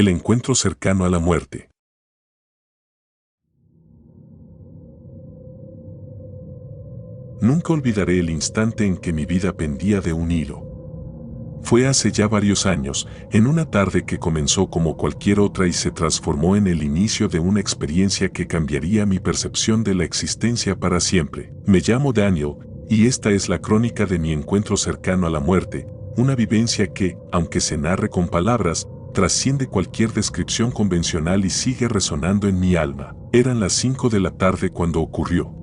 El encuentro cercano a la muerte. Nunca olvidaré el instante en que mi vida pendía de un hilo. Fue hace ya varios años, en una tarde que comenzó como cualquier otra y se transformó en el inicio de una experiencia que cambiaría mi percepción de la existencia para siempre. Me llamo Daniel, y esta es la crónica de mi encuentro cercano a la muerte, una vivencia que, aunque se narre con palabras, trasciende cualquier descripción convencional y sigue resonando en mi alma. Eran las 5 de la tarde cuando ocurrió.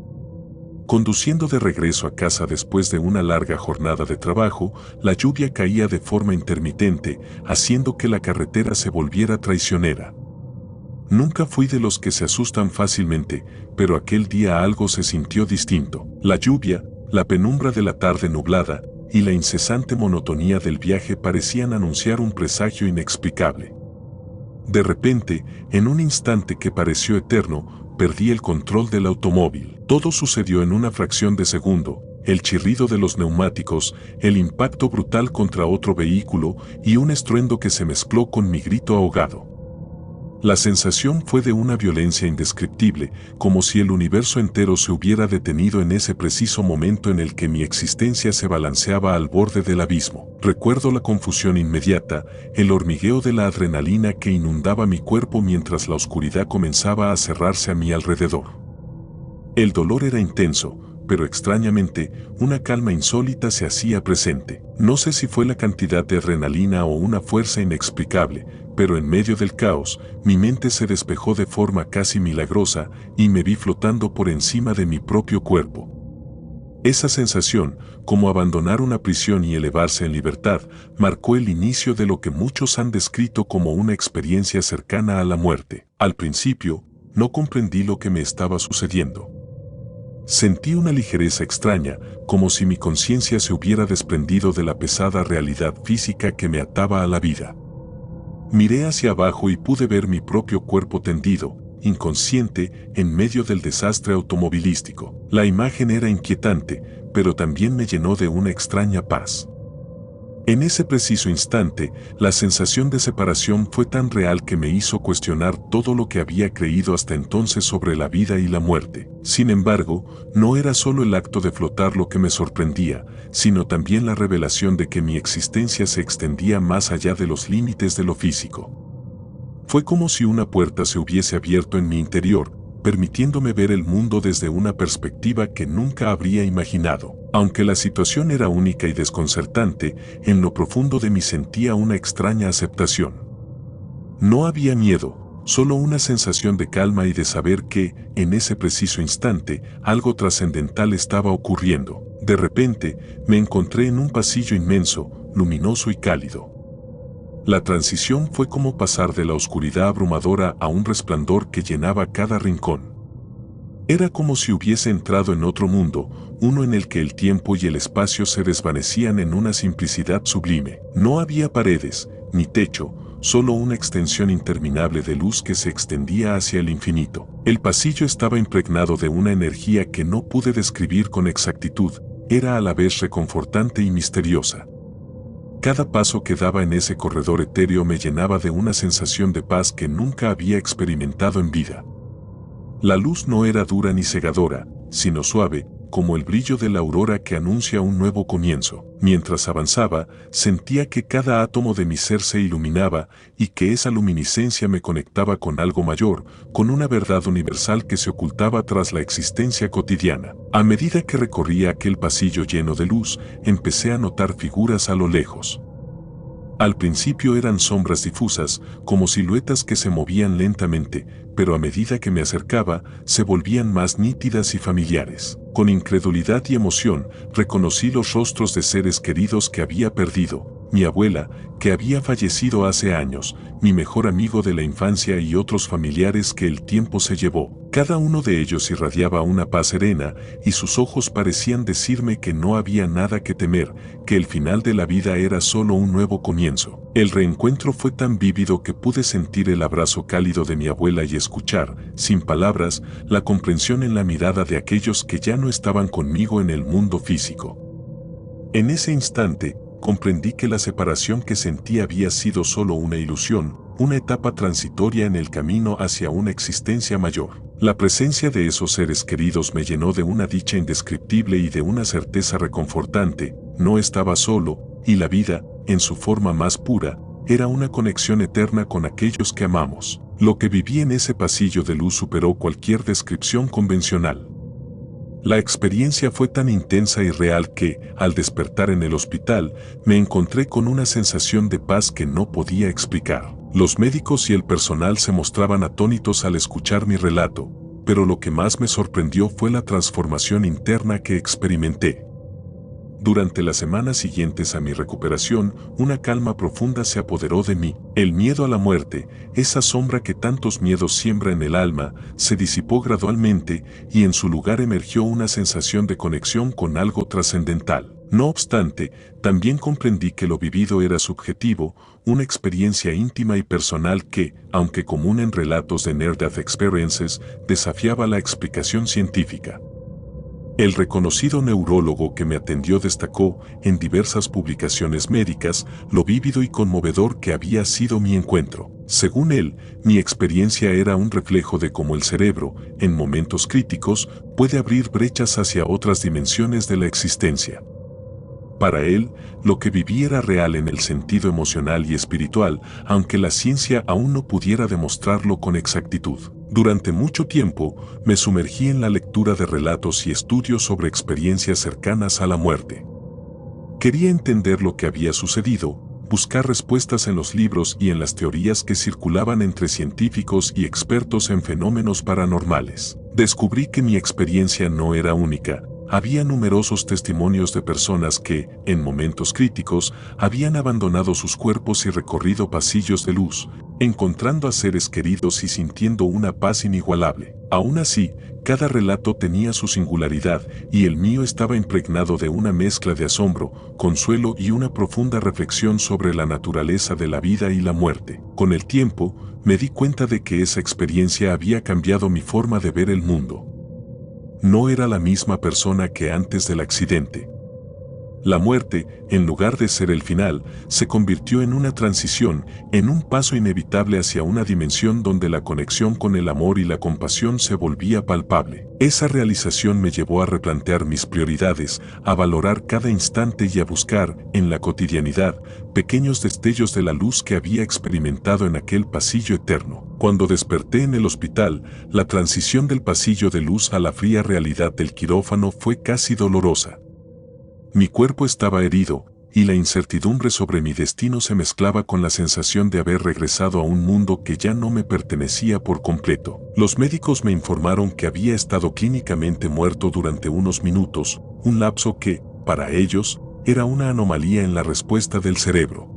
Conduciendo de regreso a casa después de una larga jornada de trabajo, la lluvia caía de forma intermitente, haciendo que la carretera se volviera traicionera. Nunca fui de los que se asustan fácilmente, pero aquel día algo se sintió distinto. La lluvia, la penumbra de la tarde nublada y la incesante monotonía del viaje parecían anunciar un presagio inexplicable. De repente, en un instante que pareció eterno, perdí el control del automóvil. Todo sucedió en una fracción de segundo: el chirrido de los neumáticos, el impacto brutal contra otro vehículo y un estruendo que se mezcló con mi grito ahogado. La sensación fue de una violencia indescriptible, como si el universo entero se hubiera detenido en ese preciso momento en el que mi existencia se balanceaba al borde del abismo. Recuerdo la confusión inmediata, el hormigueo de la adrenalina que inundaba mi cuerpo mientras la oscuridad comenzaba a cerrarse a mi alrededor. El dolor era intenso, pero extrañamente, una calma insólita se hacía presente. No sé si fue la cantidad de adrenalina o una fuerza inexplicable, pero en medio del caos, mi mente se despejó de forma casi milagrosa y me vi flotando por encima de mi propio cuerpo. Esa sensación, como abandonar una prisión y elevarse en libertad, marcó el inicio de lo que muchos han descrito como una experiencia cercana a la muerte. Al principio, no comprendí lo que me estaba sucediendo. Sentí una ligereza extraña, como si mi conciencia se hubiera desprendido de la pesada realidad física que me ataba a la vida. Miré hacia abajo y pude ver mi propio cuerpo tendido, inconsciente, en medio del desastre automovilístico. La imagen era inquietante, pero también me llenó de una extraña paz. En ese preciso instante, la sensación de separación fue tan real que me hizo cuestionar todo lo que había creído hasta entonces sobre la vida y la muerte. Sin embargo, no era solo el acto de flotar lo que me sorprendía, sino también la revelación de que mi existencia se extendía más allá de los límites de lo físico. Fue como si una puerta se hubiese abierto en mi interior, permitiéndome ver el mundo desde una perspectiva que nunca habría imaginado. Aunque la situación era única y desconcertante, en lo profundo de mí sentía una extraña aceptación. No había miedo, solo una sensación de calma y de saber que, en ese preciso instante, algo trascendental estaba ocurriendo. De repente, me encontré en un pasillo inmenso, luminoso y cálido. La transición fue como pasar de la oscuridad abrumadora a un resplandor que llenaba cada rincón. Era como si hubiese entrado en otro mundo, uno en el que el tiempo y el espacio se desvanecían en una simplicidad sublime. No había paredes, ni techo, solo una extensión interminable de luz que se extendía hacia el infinito. El pasillo estaba impregnado de una energía que no pude describir con exactitud, era a la vez reconfortante y misteriosa. Cada paso que daba en ese corredor etéreo me llenaba de una sensación de paz que nunca había experimentado en vida. La luz no era dura ni cegadora, sino suave, como el brillo de la aurora que anuncia un nuevo comienzo. Mientras avanzaba, sentía que cada átomo de mi ser se iluminaba y que esa luminiscencia me conectaba con algo mayor, con una verdad universal que se ocultaba tras la existencia cotidiana. A medida que recorría aquel pasillo lleno de luz, empecé a notar figuras a lo lejos. Al principio eran sombras difusas, como siluetas que se movían lentamente, pero a medida que me acercaba, se volvían más nítidas y familiares. Con incredulidad y emoción, reconocí los rostros de seres queridos que había perdido: mi abuela, que había fallecido hace años, mi mejor amigo de la infancia y otros familiares que el tiempo se llevó. Cada uno de ellos irradiaba una paz serena, y sus ojos parecían decirme que no había nada que temer, que el final de la vida era solo un nuevo comienzo. El reencuentro fue tan vívido que pude sentir el abrazo cálido de mi abuela y escuchar, sin palabras, la comprensión en la mirada de aquellos que ya no estaban conmigo en el mundo físico. En ese instante, comprendí que la separación que sentí había sido solo una ilusión, una etapa transitoria en el camino hacia una existencia mayor. La presencia de esos seres queridos me llenó de una dicha indescriptible y de una certeza reconfortante. No estaba solo, y la vida, en su forma más pura, era una conexión eterna con aquellos que amamos. Lo que viví en ese pasillo de luz superó cualquier descripción convencional. La experiencia fue tan intensa y real que, al despertar en el hospital, me encontré con una sensación de paz que no podía explicar. Los médicos y el personal se mostraban atónitos al escuchar mi relato, pero lo que más me sorprendió fue la transformación interna que experimenté. Durante las semanas siguientes a mi recuperación, una calma profunda se apoderó de mí. El miedo a la muerte, esa sombra que tantos miedos siembra en el alma, se disipó gradualmente y en su lugar emergió una sensación de conexión con algo trascendental. No obstante, también comprendí que lo vivido era subjetivo, una experiencia íntima y personal que, aunque común en relatos de Near-Death Experiences, desafiaba la explicación científica. El reconocido neurólogo que me atendió destacó, en diversas publicaciones médicas, lo vívido y conmovedor que había sido mi encuentro. Según él, mi experiencia era un reflejo de cómo el cerebro, en momentos críticos, puede abrir brechas hacia otras dimensiones de la existencia. Para él, lo que viví era real en el sentido emocional y espiritual, aunque la ciencia aún no pudiera demostrarlo con exactitud. Durante mucho tiempo, me sumergí en la lectura de relatos y estudios sobre experiencias cercanas a la muerte. Quería entender lo que había sucedido, buscar respuestas en los libros y en las teorías que circulaban entre científicos y expertos en fenómenos paranormales. Descubrí que mi experiencia no era única. Había numerosos testimonios de personas que, en momentos críticos, habían abandonado sus cuerpos y recorrido pasillos de luz, encontrando a seres queridos y sintiendo una paz inigualable. Aún así, cada relato tenía su singularidad y el mío estaba impregnado de una mezcla de asombro, consuelo y una profunda reflexión sobre la naturaleza de la vida y la muerte. Con el tiempo, me di cuenta de que esa experiencia había cambiado mi forma de ver el mundo. No era la misma persona que antes del accidente. La muerte, en lugar de ser el final, se convirtió en una transición, en un paso inevitable hacia una dimensión donde la conexión con el amor y la compasión se volvía palpable. Esa realización me llevó a replantear mis prioridades, a valorar cada instante y a buscar, en la cotidianidad, pequeños destellos de la luz que había experimentado en aquel pasillo eterno. Cuando desperté en el hospital, la transición del pasillo de luz a la fría realidad del quirófano fue casi dolorosa. Mi cuerpo estaba herido, y la incertidumbre sobre mi destino se mezclaba con la sensación de haber regresado a un mundo que ya no me pertenecía por completo. Los médicos me informaron que había estado clínicamente muerto durante unos minutos, un lapso que, para ellos, era una anomalía en la respuesta del cerebro.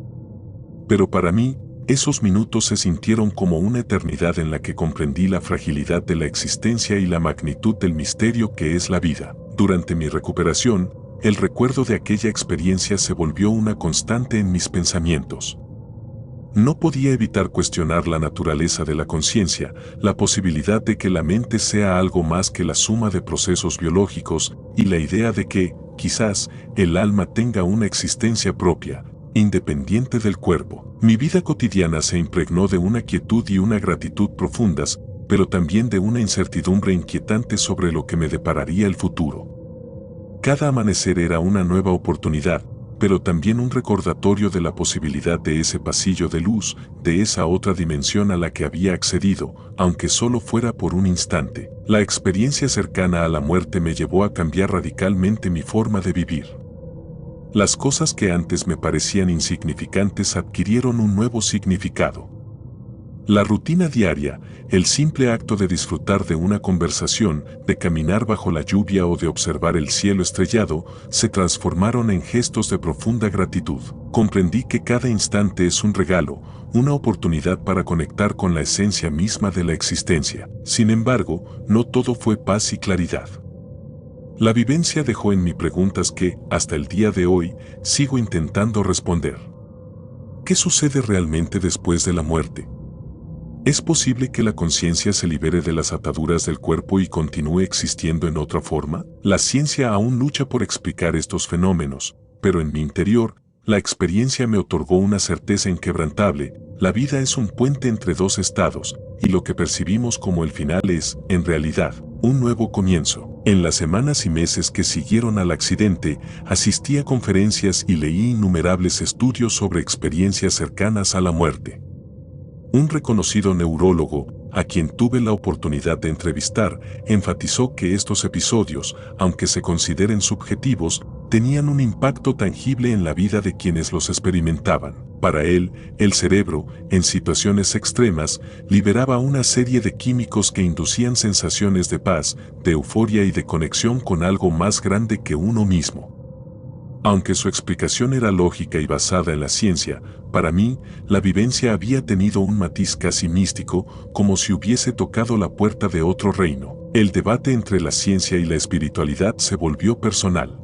Pero para mí, esos minutos se sintieron como una eternidad en la que comprendí la fragilidad de la existencia y la magnitud del misterio que es la vida. Durante mi recuperación, el recuerdo de aquella experiencia se volvió una constante en mis pensamientos. No podía evitar cuestionar la naturaleza de la conciencia, la posibilidad de que la mente sea algo más que la suma de procesos biológicos y la idea de que, quizás, el alma tenga una existencia propia, independiente del cuerpo. Mi vida cotidiana se impregnó de una quietud y una gratitud profundas, pero también de una incertidumbre inquietante sobre lo que me depararía el futuro. Cada amanecer era una nueva oportunidad, pero también un recordatorio de la posibilidad de ese pasillo de luz, de esa otra dimensión a la que había accedido, aunque solo fuera por un instante. La experiencia cercana a la muerte me llevó a cambiar radicalmente mi forma de vivir. Las cosas que antes me parecían insignificantes adquirieron un nuevo significado. La rutina diaria, el simple acto de disfrutar de una conversación, de caminar bajo la lluvia o de observar el cielo estrellado, se transformaron en gestos de profunda gratitud. Comprendí que cada instante es un regalo, una oportunidad para conectar con la esencia misma de la existencia. Sin embargo, no todo fue paz y claridad. La vivencia dejó en mí preguntas que, hasta el día de hoy, sigo intentando responder. ¿Qué sucede realmente después de la muerte? ¿Es posible que la conciencia se libere de las ataduras del cuerpo y continúe existiendo en otra forma? La ciencia aún lucha por explicar estos fenómenos, pero en mi interior, la experiencia me otorgó una certeza inquebrantable: La vida es un puente entre dos estados, y lo que percibimos como el final es, en realidad, un nuevo comienzo. En las semanas y meses que siguieron al accidente, asistí a conferencias y leí innumerables estudios sobre experiencias cercanas a la muerte. Un reconocido neurólogo, a quien tuve la oportunidad de entrevistar, enfatizó que estos episodios, aunque se consideren subjetivos, tenían un impacto tangible en la vida de quienes los experimentaban. Para él, el cerebro, en situaciones extremas, liberaba una serie de químicos que inducían sensaciones de paz, de euforia y de conexión con algo más grande que uno mismo. Aunque su explicación era lógica y basada en la ciencia, para mí, la vivencia había tenido un matiz casi místico, como si hubiese tocado la puerta de otro reino. El debate entre la ciencia y la espiritualidad se volvió personal.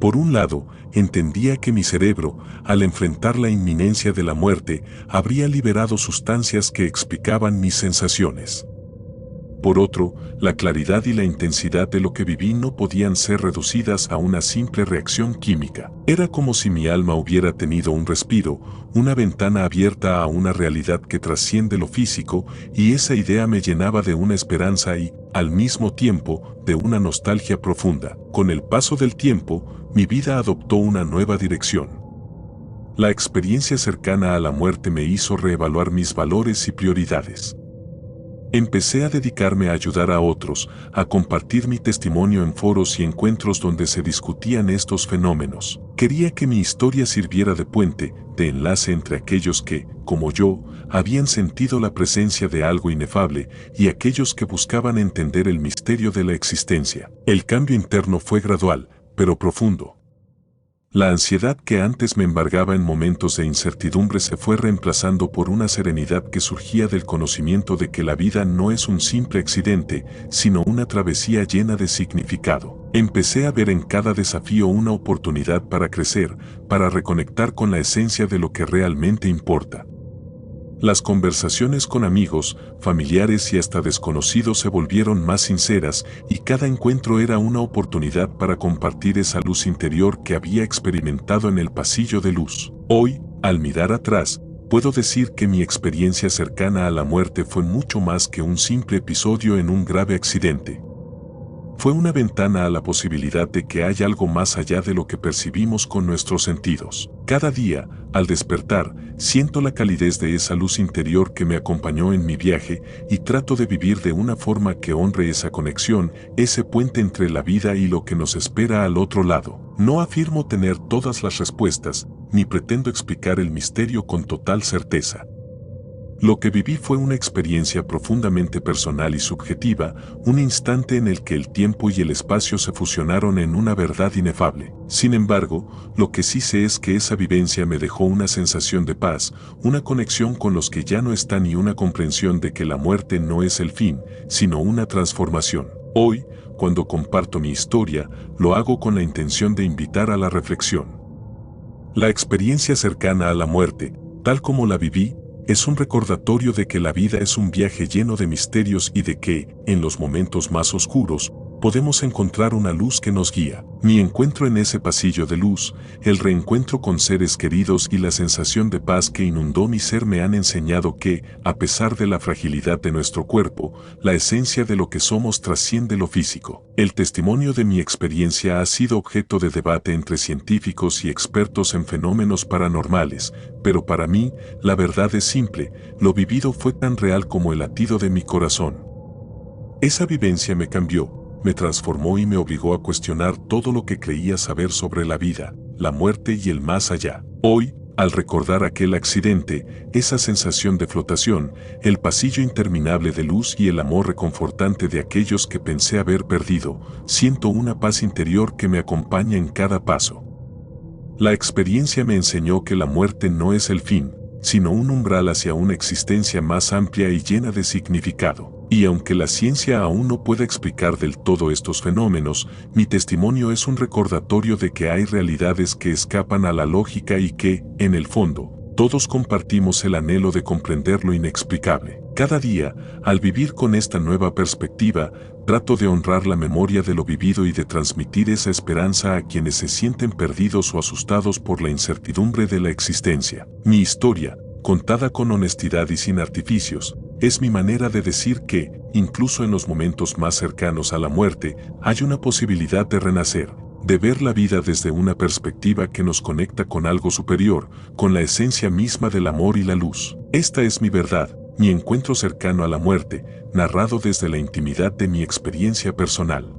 Por un lado, entendía que mi cerebro, al enfrentar la inminencia de la muerte, habría liberado sustancias que explicaban mis sensaciones. Por otro, la claridad y la intensidad de lo que viví no podían ser reducidas a una simple reacción química. Era como si mi alma hubiera tenido un respiro, una ventana abierta a una realidad que trasciende lo físico, y esa idea me llenaba de una esperanza y, al mismo tiempo, de una nostalgia profunda. Con el paso del tiempo, mi vida adoptó una nueva dirección. La experiencia cercana a la muerte me hizo reevaluar mis valores y prioridades. Empecé a dedicarme a ayudar a otros, a compartir mi testimonio en foros y encuentros donde se discutían estos fenómenos. Quería que mi historia sirviera de puente, de enlace entre aquellos que, como yo, habían sentido la presencia de algo inefable y aquellos que buscaban entender el misterio de la existencia. El cambio interno fue gradual, pero profundo. La ansiedad que antes me embargaba en momentos de incertidumbre se fue reemplazando por una serenidad que surgía del conocimiento de que la vida no es un simple accidente, sino una travesía llena de significado. Empecé a ver en cada desafío una oportunidad para crecer, para reconectar con la esencia de lo que realmente importa. Las conversaciones con amigos, familiares y hasta desconocidos se volvieron más sinceras y cada encuentro era una oportunidad para compartir esa luz interior que había experimentado en el pasillo de luz. Hoy, al mirar atrás, puedo decir que mi experiencia cercana a la muerte fue mucho más que un simple episodio en un grave accidente. Fue una ventana a la posibilidad de que hay algo más allá de lo que percibimos con nuestros sentidos. Cada día, al despertar, siento la calidez de esa luz interior que me acompañó en mi viaje y trato de vivir de una forma que honre esa conexión, ese puente entre la vida y lo que nos espera al otro lado. No afirmo tener todas las respuestas, ni pretendo explicar el misterio con total certeza. Lo que viví fue una experiencia profundamente personal y subjetiva, un instante en el que el tiempo y el espacio se fusionaron en una verdad inefable. Sin embargo, lo que sí sé es que esa vivencia me dejó una sensación de paz, una conexión con los que ya no están y una comprensión de que la muerte no es el fin, sino una transformación. Hoy, cuando comparto mi historia, lo hago con la intención de invitar a la reflexión. La experiencia cercana a la muerte, tal como la viví, es un recordatorio de que la vida es un viaje lleno de misterios y de que, en los momentos más oscuros, podemos encontrar una luz que nos guía. Mi encuentro en ese pasillo de luz, el reencuentro con seres queridos y la sensación de paz que inundó mi ser me han enseñado que, a pesar de la fragilidad de nuestro cuerpo, la esencia de lo que somos trasciende lo físico. El testimonio de mi experiencia ha sido objeto de debate entre científicos y expertos en fenómenos paranormales, pero para mí, la verdad es simple, lo vivido fue tan real como el latido de mi corazón. Esa vivencia me cambió, me transformó y me obligó a cuestionar todo lo que creía saber sobre la vida, la muerte y el más allá. Hoy, al recordar aquel accidente, esa sensación de flotación, el pasillo interminable de luz y el amor reconfortante de aquellos que pensé haber perdido, siento una paz interior que me acompaña en cada paso. La experiencia me enseñó que la muerte no es el fin, sino un umbral hacia una existencia más amplia y llena de significado. Y aunque la ciencia aún no puede explicar del todo estos fenómenos, mi testimonio es un recordatorio de que hay realidades que escapan a la lógica y que, en el fondo, todos compartimos el anhelo de comprender lo inexplicable. Cada día, al vivir con esta nueva perspectiva, trato de honrar la memoria de lo vivido y de transmitir esa esperanza a quienes se sienten perdidos o asustados por la incertidumbre de la existencia. Mi historia, contada con honestidad y sin artificios, es mi manera de decir que, incluso en los momentos más cercanos a la muerte, hay una posibilidad de renacer, de ver la vida desde una perspectiva que nos conecta con algo superior, con la esencia misma del amor y la luz. Esta es mi verdad, mi encuentro cercano a la muerte, narrado desde la intimidad de mi experiencia personal.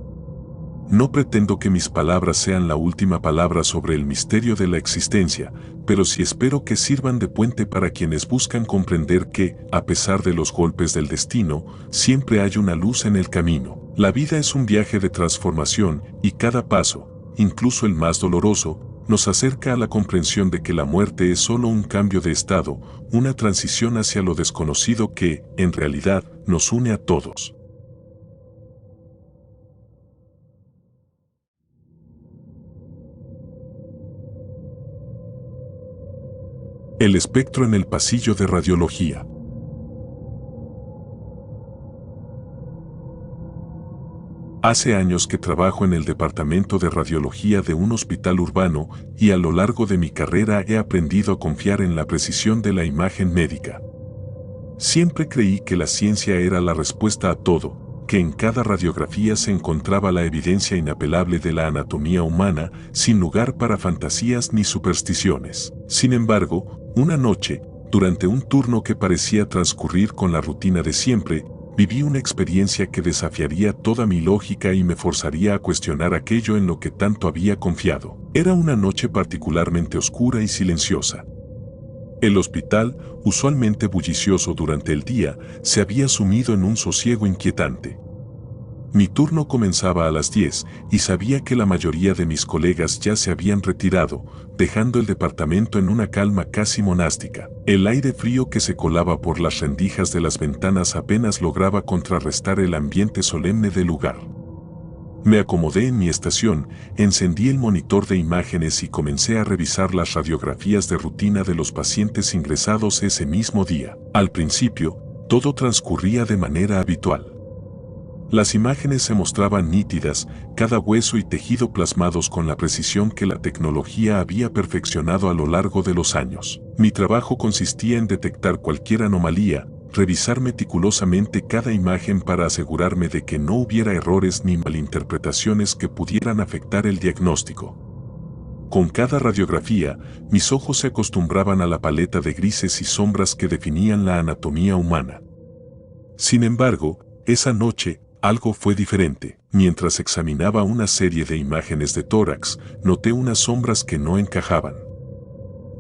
No pretendo que mis palabras sean la última palabra sobre el misterio de la existencia, pero sí espero que sirvan de puente para quienes buscan comprender que, a pesar de los golpes del destino, siempre hay una luz en el camino. La vida es un viaje de transformación y cada paso, incluso el más doloroso, nos acerca a la comprensión de que la muerte es solo un cambio de estado, una transición hacia lo desconocido que, en realidad, nos une a todos. El espectro en el pasillo de radiología. Hace años que trabajo en el departamento de radiología de un hospital urbano y a lo largo de mi carrera he aprendido a confiar en la precisión de la imagen médica. Siempre creí que la ciencia era la respuesta a todo, que en cada radiografía se encontraba la evidencia inapelable de la anatomía humana, sin lugar para fantasías ni supersticiones. Sin embargo, una noche, durante un turno que parecía transcurrir con la rutina de siempre, viví una experiencia que desafiaría toda mi lógica y me forzaría a cuestionar aquello en lo que tanto había confiado. Era una noche particularmente oscura y silenciosa. El hospital, usualmente bullicioso durante el día, se había sumido en un sosiego inquietante. Mi turno comenzaba a las 10 y sabía que la mayoría de mis colegas ya se habían retirado, dejando el departamento en una calma casi monástica. El aire frío que se colaba por las rendijas de las ventanas apenas lograba contrarrestar el ambiente solemne del lugar. Me acomodé en mi estación, encendí el monitor de imágenes y comencé a revisar las radiografías de rutina de los pacientes ingresados ese mismo día. Al principio, todo transcurría de manera habitual. Las imágenes se mostraban nítidas, cada hueso y tejido plasmados con la precisión que la tecnología había perfeccionado a lo largo de los años. Mi trabajo consistía en detectar cualquier anomalía, revisar meticulosamente cada imagen para asegurarme de que no hubiera errores ni malinterpretaciones que pudieran afectar el diagnóstico. Con cada radiografía, mis ojos se acostumbraban a la paleta de grises y sombras que definían la anatomía humana. Sin embargo, esa noche, algo fue diferente. Mientras examinaba una serie de imágenes de tórax, noté unas sombras que no encajaban.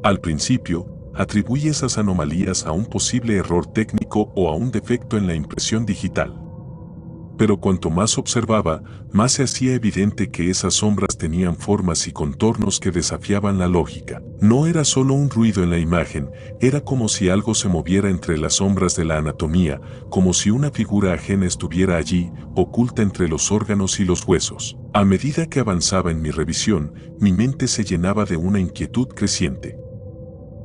Al principio, atribuí esas anomalías a un posible error técnico o a un defecto en la impresión digital. Pero cuanto más observaba, más se hacía evidente que esas sombras tenían formas y contornos que desafiaban la lógica. No era solo un ruido en la imagen, era como si algo se moviera entre las sombras de la anatomía, como si una figura ajena estuviera allí, oculta entre los órganos y los huesos. A medida que avanzaba en mi revisión, mi mente se llenaba de una inquietud creciente.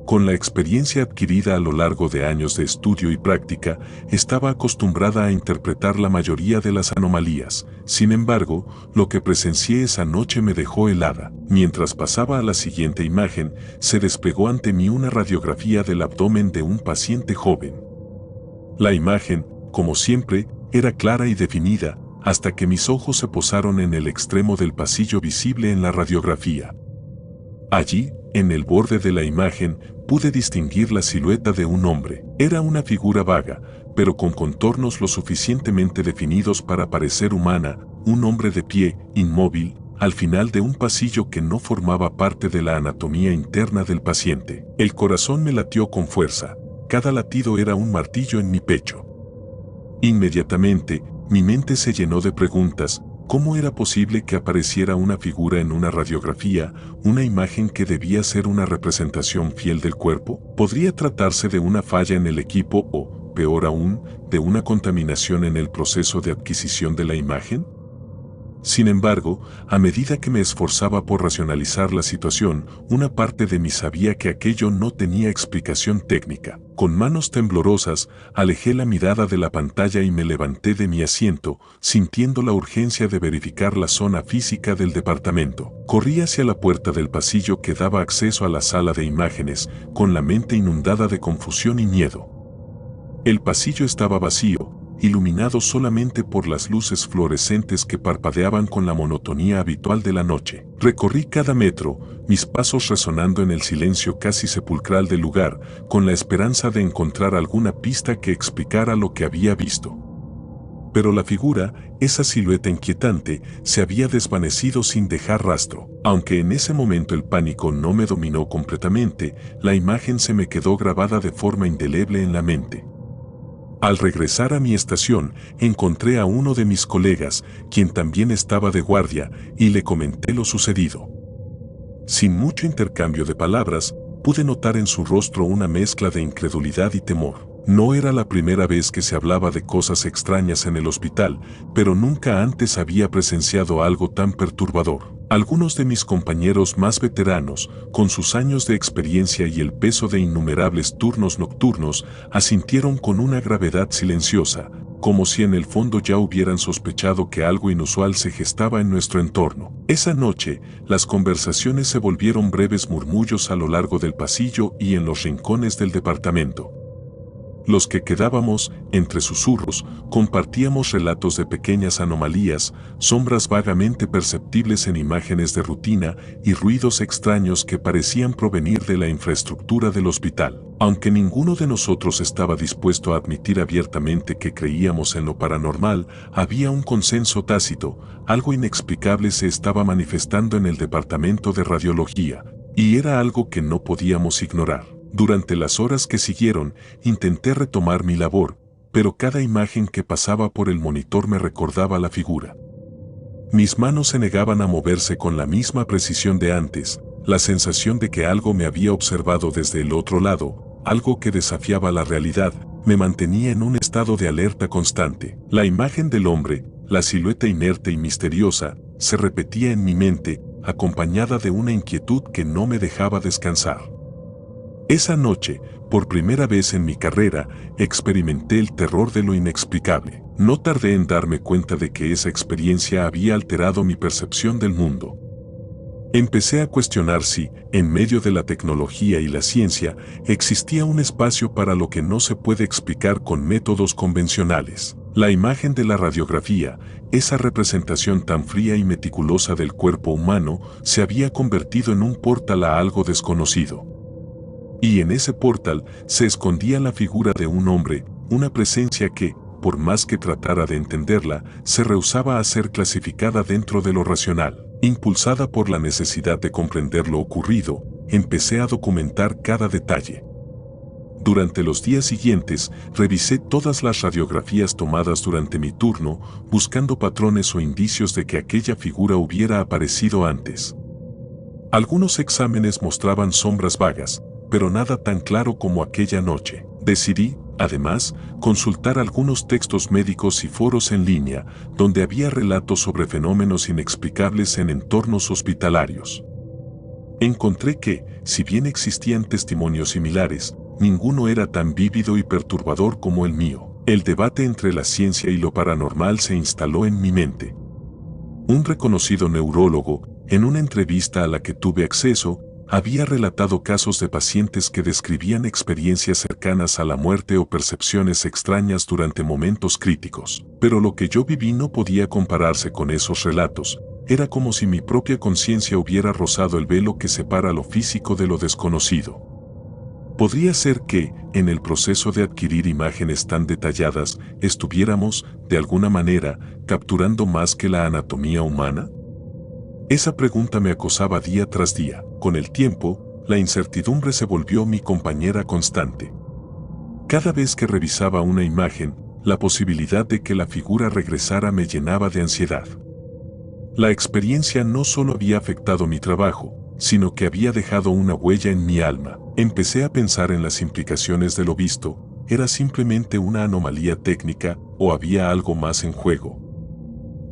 Con la experiencia adquirida a lo largo de años de estudio y práctica, estaba acostumbrada a interpretar la mayoría de las anomalías. Sin embargo, lo que presencié esa noche me dejó helada. Mientras pasaba a la siguiente imagen, se desplegó ante mí una radiografía del abdomen de un paciente joven. La imagen, como siempre, era clara y definida, hasta que mis ojos se posaron en el extremo del pasillo visible en la radiografía. Allí, en el borde de la imagen, pude distinguir la silueta de un hombre. Era una figura vaga, pero con contornos lo suficientemente definidos para parecer humana, un hombre de pie, inmóvil, al final de un pasillo que no formaba parte de la anatomía interna del paciente. El corazón me latió con fuerza, cada latido era un martillo en mi pecho. Inmediatamente, mi mente se llenó de preguntas. ¿Cómo era posible que apareciera una figura en una radiografía, una imagen que debía ser una representación fiel del cuerpo? ¿Podría tratarse de una falla en el equipo o, peor aún, de una contaminación en el proceso de adquisición de la imagen? Sin embargo, a medida que me esforzaba por racionalizar la situación, una parte de mí sabía que aquello no tenía explicación técnica. Con manos temblorosas, alejé la mirada de la pantalla y me levanté de mi asiento, sintiendo la urgencia de verificar la zona física del departamento. Corrí hacia la puerta del pasillo que daba acceso a la sala de imágenes, con la mente inundada de confusión y miedo. El pasillo estaba vacío, iluminado solamente por las luces fluorescentes que parpadeaban con la monotonía habitual de la noche. Recorrí cada metro, mis pasos resonando en el silencio casi sepulcral del lugar, con la esperanza de encontrar alguna pista que explicara lo que había visto. Pero la figura, esa silueta inquietante, se había desvanecido sin dejar rastro. Aunque en ese momento el pánico no me dominó completamente, la imagen se me quedó grabada de forma indeleble en la mente. Al regresar a mi estación, encontré a uno de mis colegas, quien también estaba de guardia, y le comenté lo sucedido. Sin mucho intercambio de palabras, pude notar en su rostro una mezcla de incredulidad y temor. No era la primera vez que se hablaba de cosas extrañas en el hospital, pero nunca antes había presenciado algo tan perturbador. Algunos de mis compañeros más veteranos, con sus años de experiencia y el peso de innumerables turnos nocturnos, asintieron con una gravedad silenciosa, como si en el fondo ya hubieran sospechado que algo inusual se gestaba en nuestro entorno. Esa noche, las conversaciones se volvieron breves murmullos a lo largo del pasillo y en los rincones del departamento. Los que quedábamos, entre susurros, compartíamos relatos de pequeñas anomalías, sombras vagamente perceptibles en imágenes de rutina y ruidos extraños que parecían provenir de la infraestructura del hospital. Aunque ninguno de nosotros estaba dispuesto a admitir abiertamente que creíamos en lo paranormal, había un consenso tácito, algo inexplicable se estaba manifestando en el departamento de radiología, y era algo que no podíamos ignorar. Durante las horas que siguieron, intenté retomar mi labor, pero cada imagen que pasaba por el monitor me recordaba la figura. Mis manos se negaban a moverse con la misma precisión de antes, la sensación de que algo me había observado desde el otro lado, algo que desafiaba la realidad, me mantenía en un estado de alerta constante. La imagen del hombre, la silueta inerte y misteriosa, se repetía en mi mente, acompañada de una inquietud que no me dejaba descansar. Esa noche, por primera vez en mi carrera, experimenté el terror de lo inexplicable. No tardé en darme cuenta de que esa experiencia había alterado mi percepción del mundo. Empecé a cuestionar si, en medio de la tecnología y la ciencia, existía un espacio para lo que no se puede explicar con métodos convencionales. La imagen de la radiografía, esa representación tan fría y meticulosa del cuerpo humano, se había convertido en un portal a algo desconocido. Y en ese portal se escondía la figura de un hombre, una presencia que, por más que tratara de entenderla, se rehusaba a ser clasificada dentro de lo racional. Impulsada por la necesidad de comprender lo ocurrido, empecé a documentar cada detalle. Durante los días siguientes, revisé todas las radiografías tomadas durante mi turno, buscando patrones o indicios de que aquella figura hubiera aparecido antes. Algunos exámenes mostraban sombras vagas, pero nada tan claro como aquella noche. Decidí, además, consultar algunos textos médicos y foros en línea, donde había relatos sobre fenómenos inexplicables en entornos hospitalarios. Encontré que, si bien existían testimonios similares, ninguno era tan vívido y perturbador como el mío. El debate entre la ciencia y lo paranormal se instaló en mi mente. Un reconocido neurólogo, en una entrevista a la que tuve acceso, había relatado casos de pacientes que describían experiencias cercanas a la muerte o percepciones extrañas durante momentos críticos. Pero lo que yo viví no podía compararse con esos relatos. Era como si mi propia conciencia hubiera rozado el velo que separa lo físico de lo desconocido. Podría ser que, en el proceso de adquirir imágenes tan detalladas, estuviéramos, de alguna manera, capturando más que la anatomía humana. Esa pregunta me acosaba día tras día. Con el tiempo, la incertidumbre se volvió mi compañera constante. Cada vez que revisaba una imagen, la posibilidad de que la figura regresara me llenaba de ansiedad. La experiencia no solo había afectado mi trabajo, sino que había dejado una huella en mi alma. Empecé a pensar en las implicaciones de lo visto. ¿Era simplemente una anomalía técnica o había algo más en juego?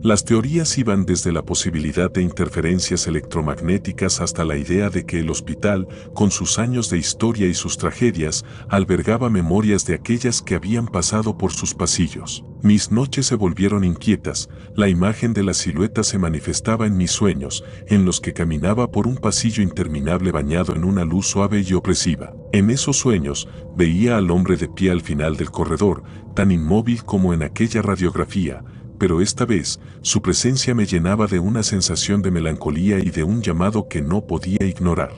Las teorías iban desde la posibilidad de interferencias electromagnéticas hasta la idea de que el hospital, con sus años de historia y sus tragedias, albergaba memorias de aquellas que habían pasado por sus pasillos. Mis noches se volvieron inquietas, la imagen de la silueta se manifestaba en mis sueños, en los que caminaba por un pasillo interminable bañado en una luz suave y opresiva. En esos sueños, veía al hombre de pie al final del corredor, tan inmóvil como en aquella radiografía, pero esta vez, su presencia me llenaba de una sensación de melancolía y de un llamado que no podía ignorar.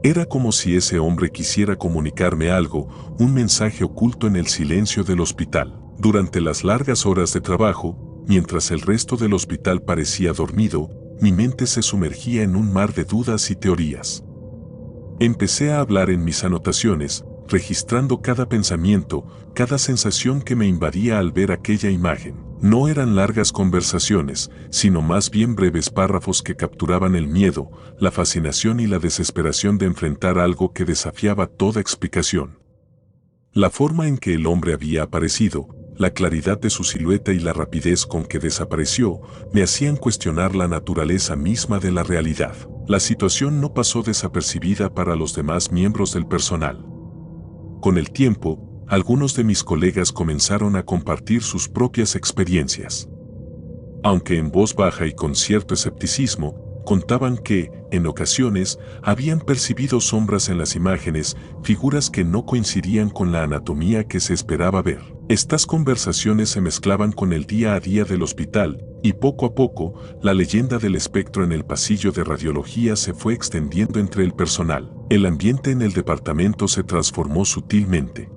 Era como si ese hombre quisiera comunicarme algo, un mensaje oculto en el silencio del hospital. Durante las largas horas de trabajo, mientras el resto del hospital parecía dormido, mi mente se sumergía en un mar de dudas y teorías. Empecé a hablar en mis anotaciones, registrando cada pensamiento, cada sensación que me invadía al ver aquella imagen. No eran largas conversaciones, sino más bien breves párrafos que capturaban el miedo, la fascinación y la desesperación de enfrentar algo que desafiaba toda explicación. La forma en que el hombre había aparecido, la claridad de su silueta y la rapidez con que desapareció, me hacían cuestionar la naturaleza misma de la realidad. La situación no pasó desapercibida para los demás miembros del personal. Con el tiempo, algunos de mis colegas comenzaron a compartir sus propias experiencias. Aunque en voz baja y con cierto escepticismo, contaban que, en ocasiones, habían percibido sombras en las imágenes, figuras que no coincidían con la anatomía que se esperaba ver. Estas conversaciones se mezclaban con el día a día del hospital, y poco a poco, la leyenda del espectro en el pasillo de radiología se fue extendiendo entre el personal. El ambiente en el departamento se transformó sutilmente.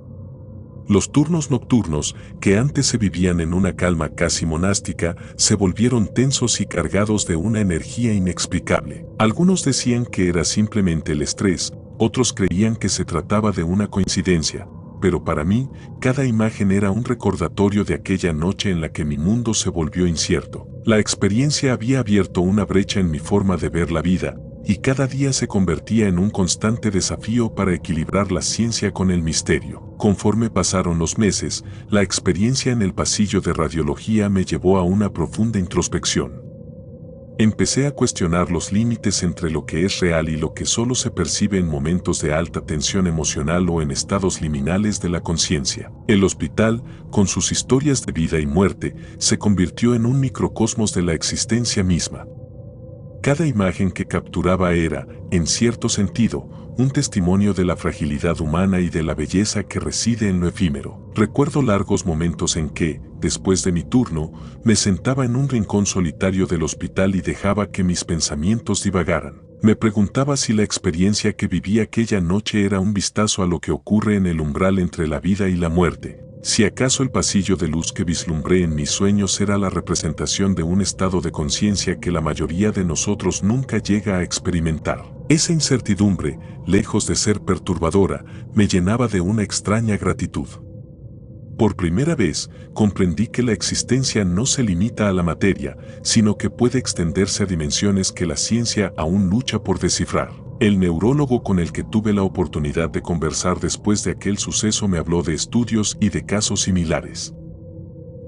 Los turnos nocturnos, que antes se vivían en una calma casi monástica, se volvieron tensos y cargados de una energía inexplicable. Algunos decían que era simplemente el estrés, otros creían que se trataba de una coincidencia, pero para mí, cada imagen era un recordatorio de aquella noche en la que mi mundo se volvió incierto. La experiencia había abierto una brecha en mi forma de ver la vida, y cada día se convertía en un constante desafío para equilibrar la ciencia con el misterio. Conforme pasaron los meses, la experiencia en el pasillo de radiología me llevó a una profunda introspección. Empecé a cuestionar los límites entre lo que es real y lo que solo se percibe en momentos de alta tensión emocional o en estados liminales de la conciencia. El hospital, con sus historias de vida y muerte, se convirtió en un microcosmos de la existencia misma. Cada imagen que capturaba era, en cierto sentido, un testimonio de la fragilidad humana y de la belleza que reside en lo efímero. Recuerdo largos momentos en que, después de mi turno, me sentaba en un rincón solitario del hospital y dejaba que mis pensamientos divagaran. Me preguntaba si la experiencia que viví aquella noche era un vistazo a lo que ocurre en el umbral entre la vida y la muerte. Si acaso el pasillo de luz que vislumbré en mis sueños era la representación de un estado de conciencia que la mayoría de nosotros nunca llega a experimentar. Esa incertidumbre, lejos de ser perturbadora, me llenaba de una extraña gratitud. Por primera vez, comprendí que la existencia no se limita a la materia, sino que puede extenderse a dimensiones que la ciencia aún lucha por descifrar. El neurólogo con el que tuve la oportunidad de conversar después de aquel suceso me habló de estudios y de casos similares.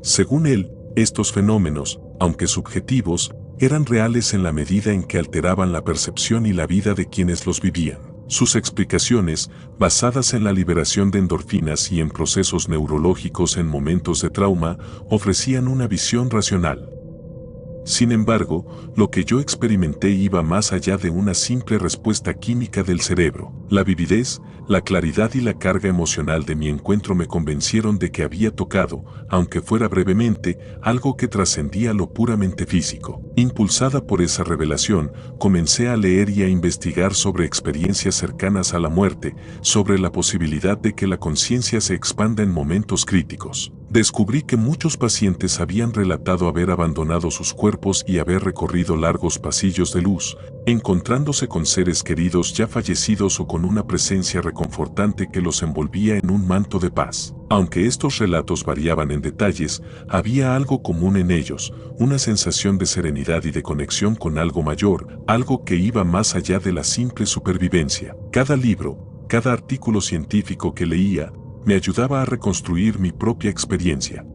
Según él, estos fenómenos, aunque subjetivos, eran reales en la medida en que alteraban la percepción y la vida de quienes los vivían. Sus explicaciones, basadas en la liberación de endorfinas y en procesos neurológicos en momentos de trauma, ofrecían una visión racional. Sin embargo, lo que yo experimenté iba más allá de una simple respuesta química del cerebro. La vividez, la claridad y la carga emocional de mi encuentro me convencieron de que había tocado, aunque fuera brevemente, algo que trascendía lo puramente físico. Impulsada por esa revelación, comencé a leer y a investigar sobre experiencias cercanas a la muerte, sobre la posibilidad de que la conciencia se expanda en momentos críticos. Descubrí que muchos pacientes habían relatado haber abandonado sus cuerpos y haber recorrido largos pasillos de luz, encontrándose con seres queridos ya fallecidos o con una presencia reconfortante que los envolvía en un manto de paz. Aunque estos relatos variaban en detalles, había algo común en ellos, una sensación de serenidad y de conexión con algo mayor, algo que iba más allá de la simple supervivencia. Cada libro, cada artículo científico que leía, me ayudaba a reconstruir mi propia experiencia.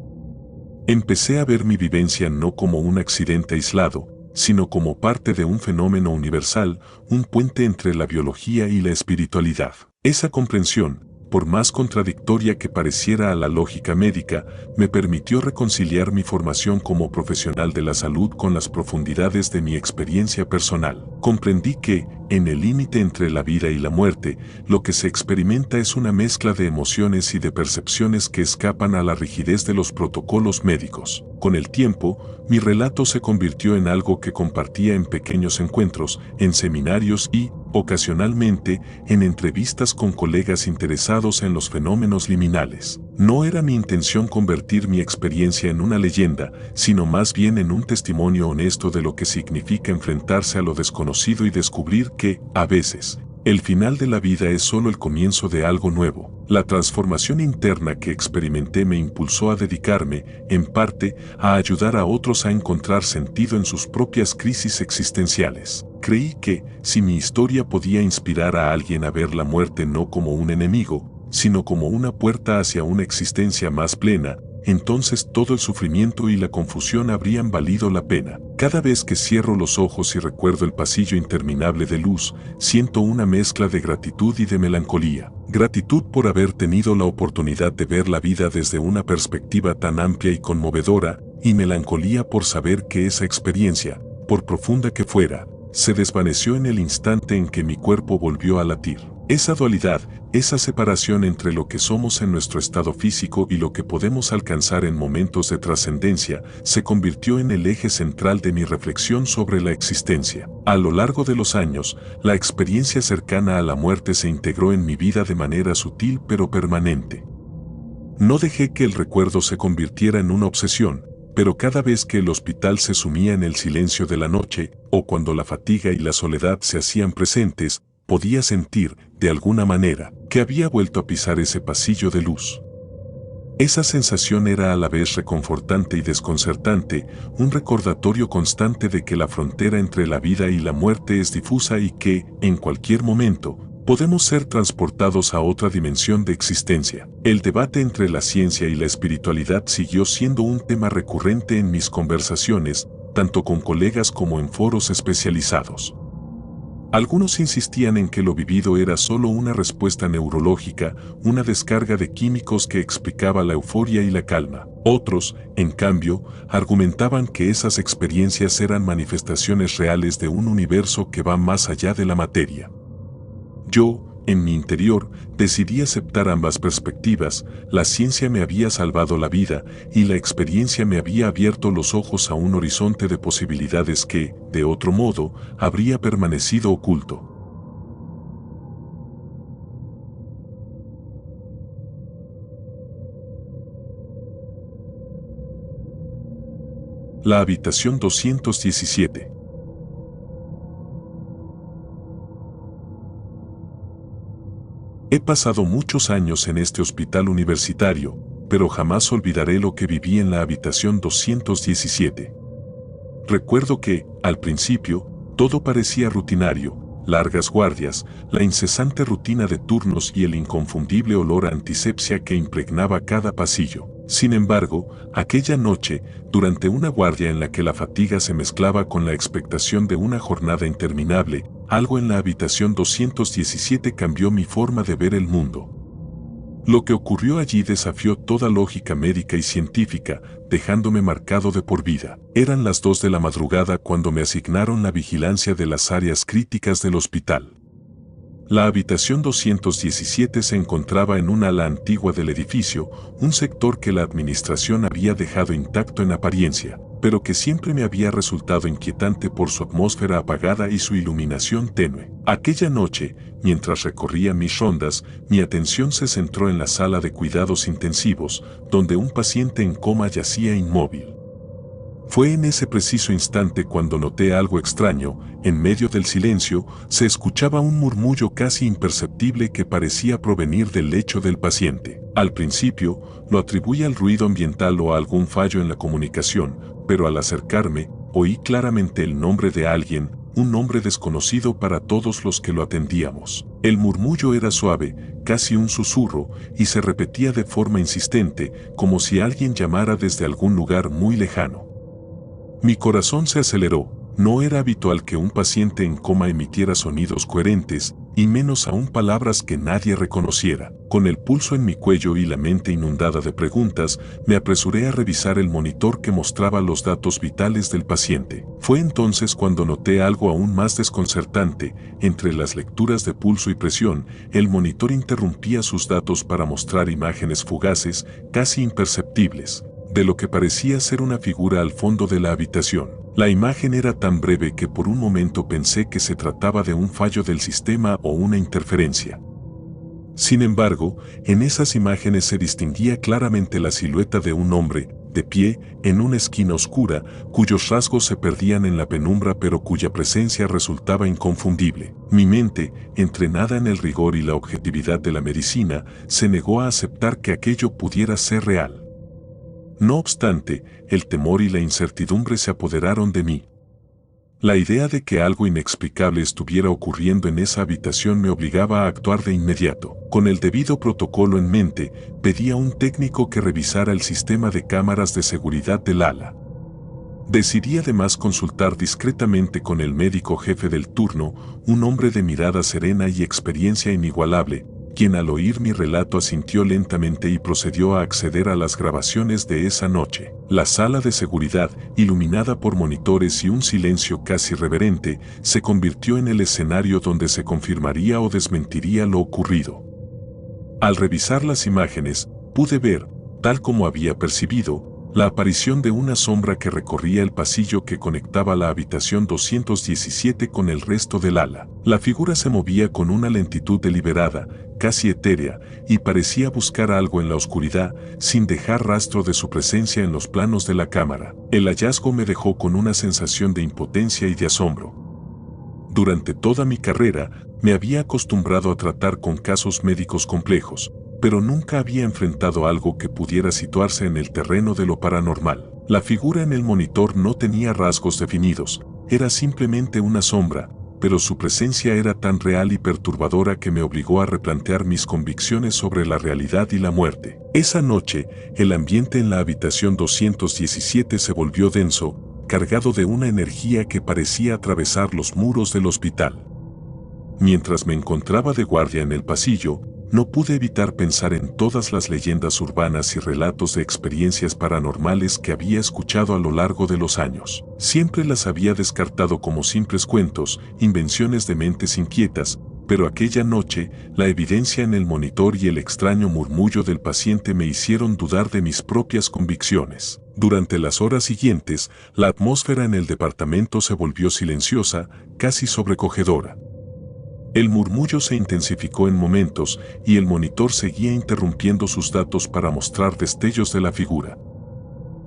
Empecé a ver mi vivencia no como un accidente aislado, sino como parte de un fenómeno universal, un puente entre la biología y la espiritualidad. Esa comprensión, por más contradictoria que pareciera a la lógica médica, me permitió reconciliar mi formación como profesional de la salud con las profundidades de mi experiencia personal. Comprendí que, en el límite entre la vida y la muerte, lo que se experimenta es una mezcla de emociones y de percepciones que escapan a la rigidez de los protocolos médicos. Con el tiempo, mi relato se convirtió en algo que compartía en pequeños encuentros, en seminarios y, ocasionalmente, en entrevistas con colegas interesados en los fenómenos liminales. No era mi intención convertir mi experiencia en una leyenda, sino más bien en un testimonio honesto de lo que significa enfrentarse a lo desconocido y descubrir que, a veces, el final de la vida es solo el comienzo de algo nuevo. La transformación interna que experimenté me impulsó a dedicarme, en parte, a ayudar a otros a encontrar sentido en sus propias crisis existenciales. Creí que, si mi historia podía inspirar a alguien a ver la muerte no como un enemigo, sino como una puerta hacia una existencia más plena, entonces todo el sufrimiento y la confusión habrían valido la pena. Cada vez que cierro los ojos y recuerdo el pasillo interminable de luz, siento una mezcla de gratitud y de melancolía. Gratitud por haber tenido la oportunidad de ver la vida desde una perspectiva tan amplia y conmovedora, y melancolía por saber que esa experiencia, por profunda que fuera, se desvaneció en el instante en que mi cuerpo volvió a latir. Esa dualidad, esa separación entre lo que somos en nuestro estado físico y lo que podemos alcanzar en momentos de trascendencia, se convirtió en el eje central de mi reflexión sobre la existencia. A lo largo de los años, la experiencia cercana a la muerte se integró en mi vida de manera sutil pero permanente. No dejé que el recuerdo se convirtiera en una obsesión, pero cada vez que el hospital se sumía en el silencio de la noche, o cuando la fatiga y la soledad se hacían presentes, podía sentir, de alguna manera, que había vuelto a pisar ese pasillo de luz. Esa sensación era a la vez reconfortante y desconcertante, un recordatorio constante de que la frontera entre la vida y la muerte es difusa y que, en cualquier momento, podemos ser transportados a otra dimensión de existencia. El debate entre la ciencia y la espiritualidad siguió siendo un tema recurrente en mis conversaciones, tanto con colegas como en foros especializados. Algunos insistían en que lo vivido era solo una respuesta neurológica, una descarga de químicos que explicaba la euforia y la calma. Otros, en cambio, argumentaban que esas experiencias eran manifestaciones reales de un universo que va más allá de la materia. Yo, en mi interior, decidí aceptar ambas perspectivas. La ciencia me había salvado la vida y la experiencia me había abierto los ojos a un horizonte de posibilidades que, de otro modo, habría permanecido oculto. La habitación 217. He pasado muchos años en este hospital universitario, pero jamás olvidaré lo que viví en la habitación 217. Recuerdo que, al principio, todo parecía rutinario, largas guardias, la incesante rutina de turnos y el inconfundible olor a antisepsia que impregnaba cada pasillo. Sin embargo, aquella noche, durante una guardia en la que la fatiga se mezclaba con la expectación de una jornada interminable, algo en la habitación 217 cambió mi forma de ver el mundo. Lo que ocurrió allí desafió toda lógica médica y científica, dejándome marcado de por vida. Eran las 2 de la madrugada cuando me asignaron la vigilancia de las áreas críticas del hospital. La habitación 217 se encontraba en un ala antigua del edificio, un sector que la administración había dejado intacto en apariencia, pero que siempre me había resultado inquietante por su atmósfera apagada y su iluminación tenue. Aquella noche, mientras recorría mis rondas, mi atención se centró en la sala de cuidados intensivos, donde un paciente en coma yacía inmóvil. Fue en ese preciso instante cuando noté algo extraño. En medio del silencio, se escuchaba un murmullo casi imperceptible que parecía provenir del lecho del paciente. Al principio, lo atribuí al ruido ambiental o a algún fallo en la comunicación, pero al acercarme, oí claramente el nombre de alguien, un nombre desconocido para todos los que lo atendíamos. El murmullo era suave, casi un susurro, y se repetía de forma insistente, como si alguien llamara desde algún lugar muy lejano. Mi corazón se aceleró. No era habitual que un paciente en coma emitiera sonidos coherentes, y menos aún palabras que nadie reconociera. Con el pulso en mi cuello y la mente inundada de preguntas, me apresuré a revisar el monitor que mostraba los datos vitales del paciente. Fue entonces cuando noté algo aún más desconcertante. Entre las lecturas de pulso y presión, el monitor interrumpía sus datos para mostrar imágenes fugaces, casi imperceptibles, de lo que parecía ser una figura al fondo de la habitación. La imagen era tan breve que por un momento pensé que se trataba de un fallo del sistema o una interferencia. Sin embargo, en esas imágenes se distinguía claramente la silueta de un hombre, de pie, en una esquina oscura, cuyos rasgos se perdían en la penumbra pero cuya presencia resultaba inconfundible. Mi mente, entrenada en el rigor y la objetividad de la medicina, se negó a aceptar que aquello pudiera ser real. No obstante, el temor y la incertidumbre se apoderaron de mí. La idea de que algo inexplicable estuviera ocurriendo en esa habitación me obligaba a actuar de inmediato. Con el debido protocolo en mente, pedí a un técnico que revisara el sistema de cámaras de seguridad del ala. Decidí además consultar discretamente con el médico jefe del turno, un hombre de mirada serena y experiencia inigualable, quien al oír mi relato asintió lentamente y procedió a acceder a las grabaciones de esa noche. La sala de seguridad, iluminada por monitores y un silencio casi reverente, se convirtió en el escenario donde se confirmaría o desmentiría lo ocurrido. Al revisar las imágenes, pude ver, tal como había percibido, la aparición de una sombra que recorría el pasillo que conectaba la habitación 217 con el resto del ala. La figura se movía con una lentitud deliberada, casi etérea, y parecía buscar algo en la oscuridad, sin dejar rastro de su presencia en los planos de la cámara. El hallazgo me dejó con una sensación de impotencia y de asombro. Durante toda mi carrera, me había acostumbrado a tratar con casos médicos complejos, pero nunca había enfrentado algo que pudiera situarse en el terreno de lo paranormal. La figura en el monitor no tenía rasgos definidos, era simplemente una sombra, pero su presencia era tan real y perturbadora que me obligó a replantear mis convicciones sobre la realidad y la muerte. Esa noche, el ambiente en la habitación 217 se volvió denso, cargado de una energía que parecía atravesar los muros del hospital. Mientras me encontraba de guardia en el pasillo, no pude evitar pensar en todas las leyendas urbanas y relatos de experiencias paranormales que había escuchado a lo largo de los años. Siempre las había descartado como simples cuentos, invenciones de mentes inquietas, pero aquella noche, la evidencia en el monitor y el extraño murmullo del paciente me hicieron dudar de mis propias convicciones. Durante las horas siguientes, la atmósfera en el departamento se volvió silenciosa, casi sobrecogedora. El murmullo se intensificó en momentos y el monitor seguía interrumpiendo sus datos para mostrar destellos de la figura.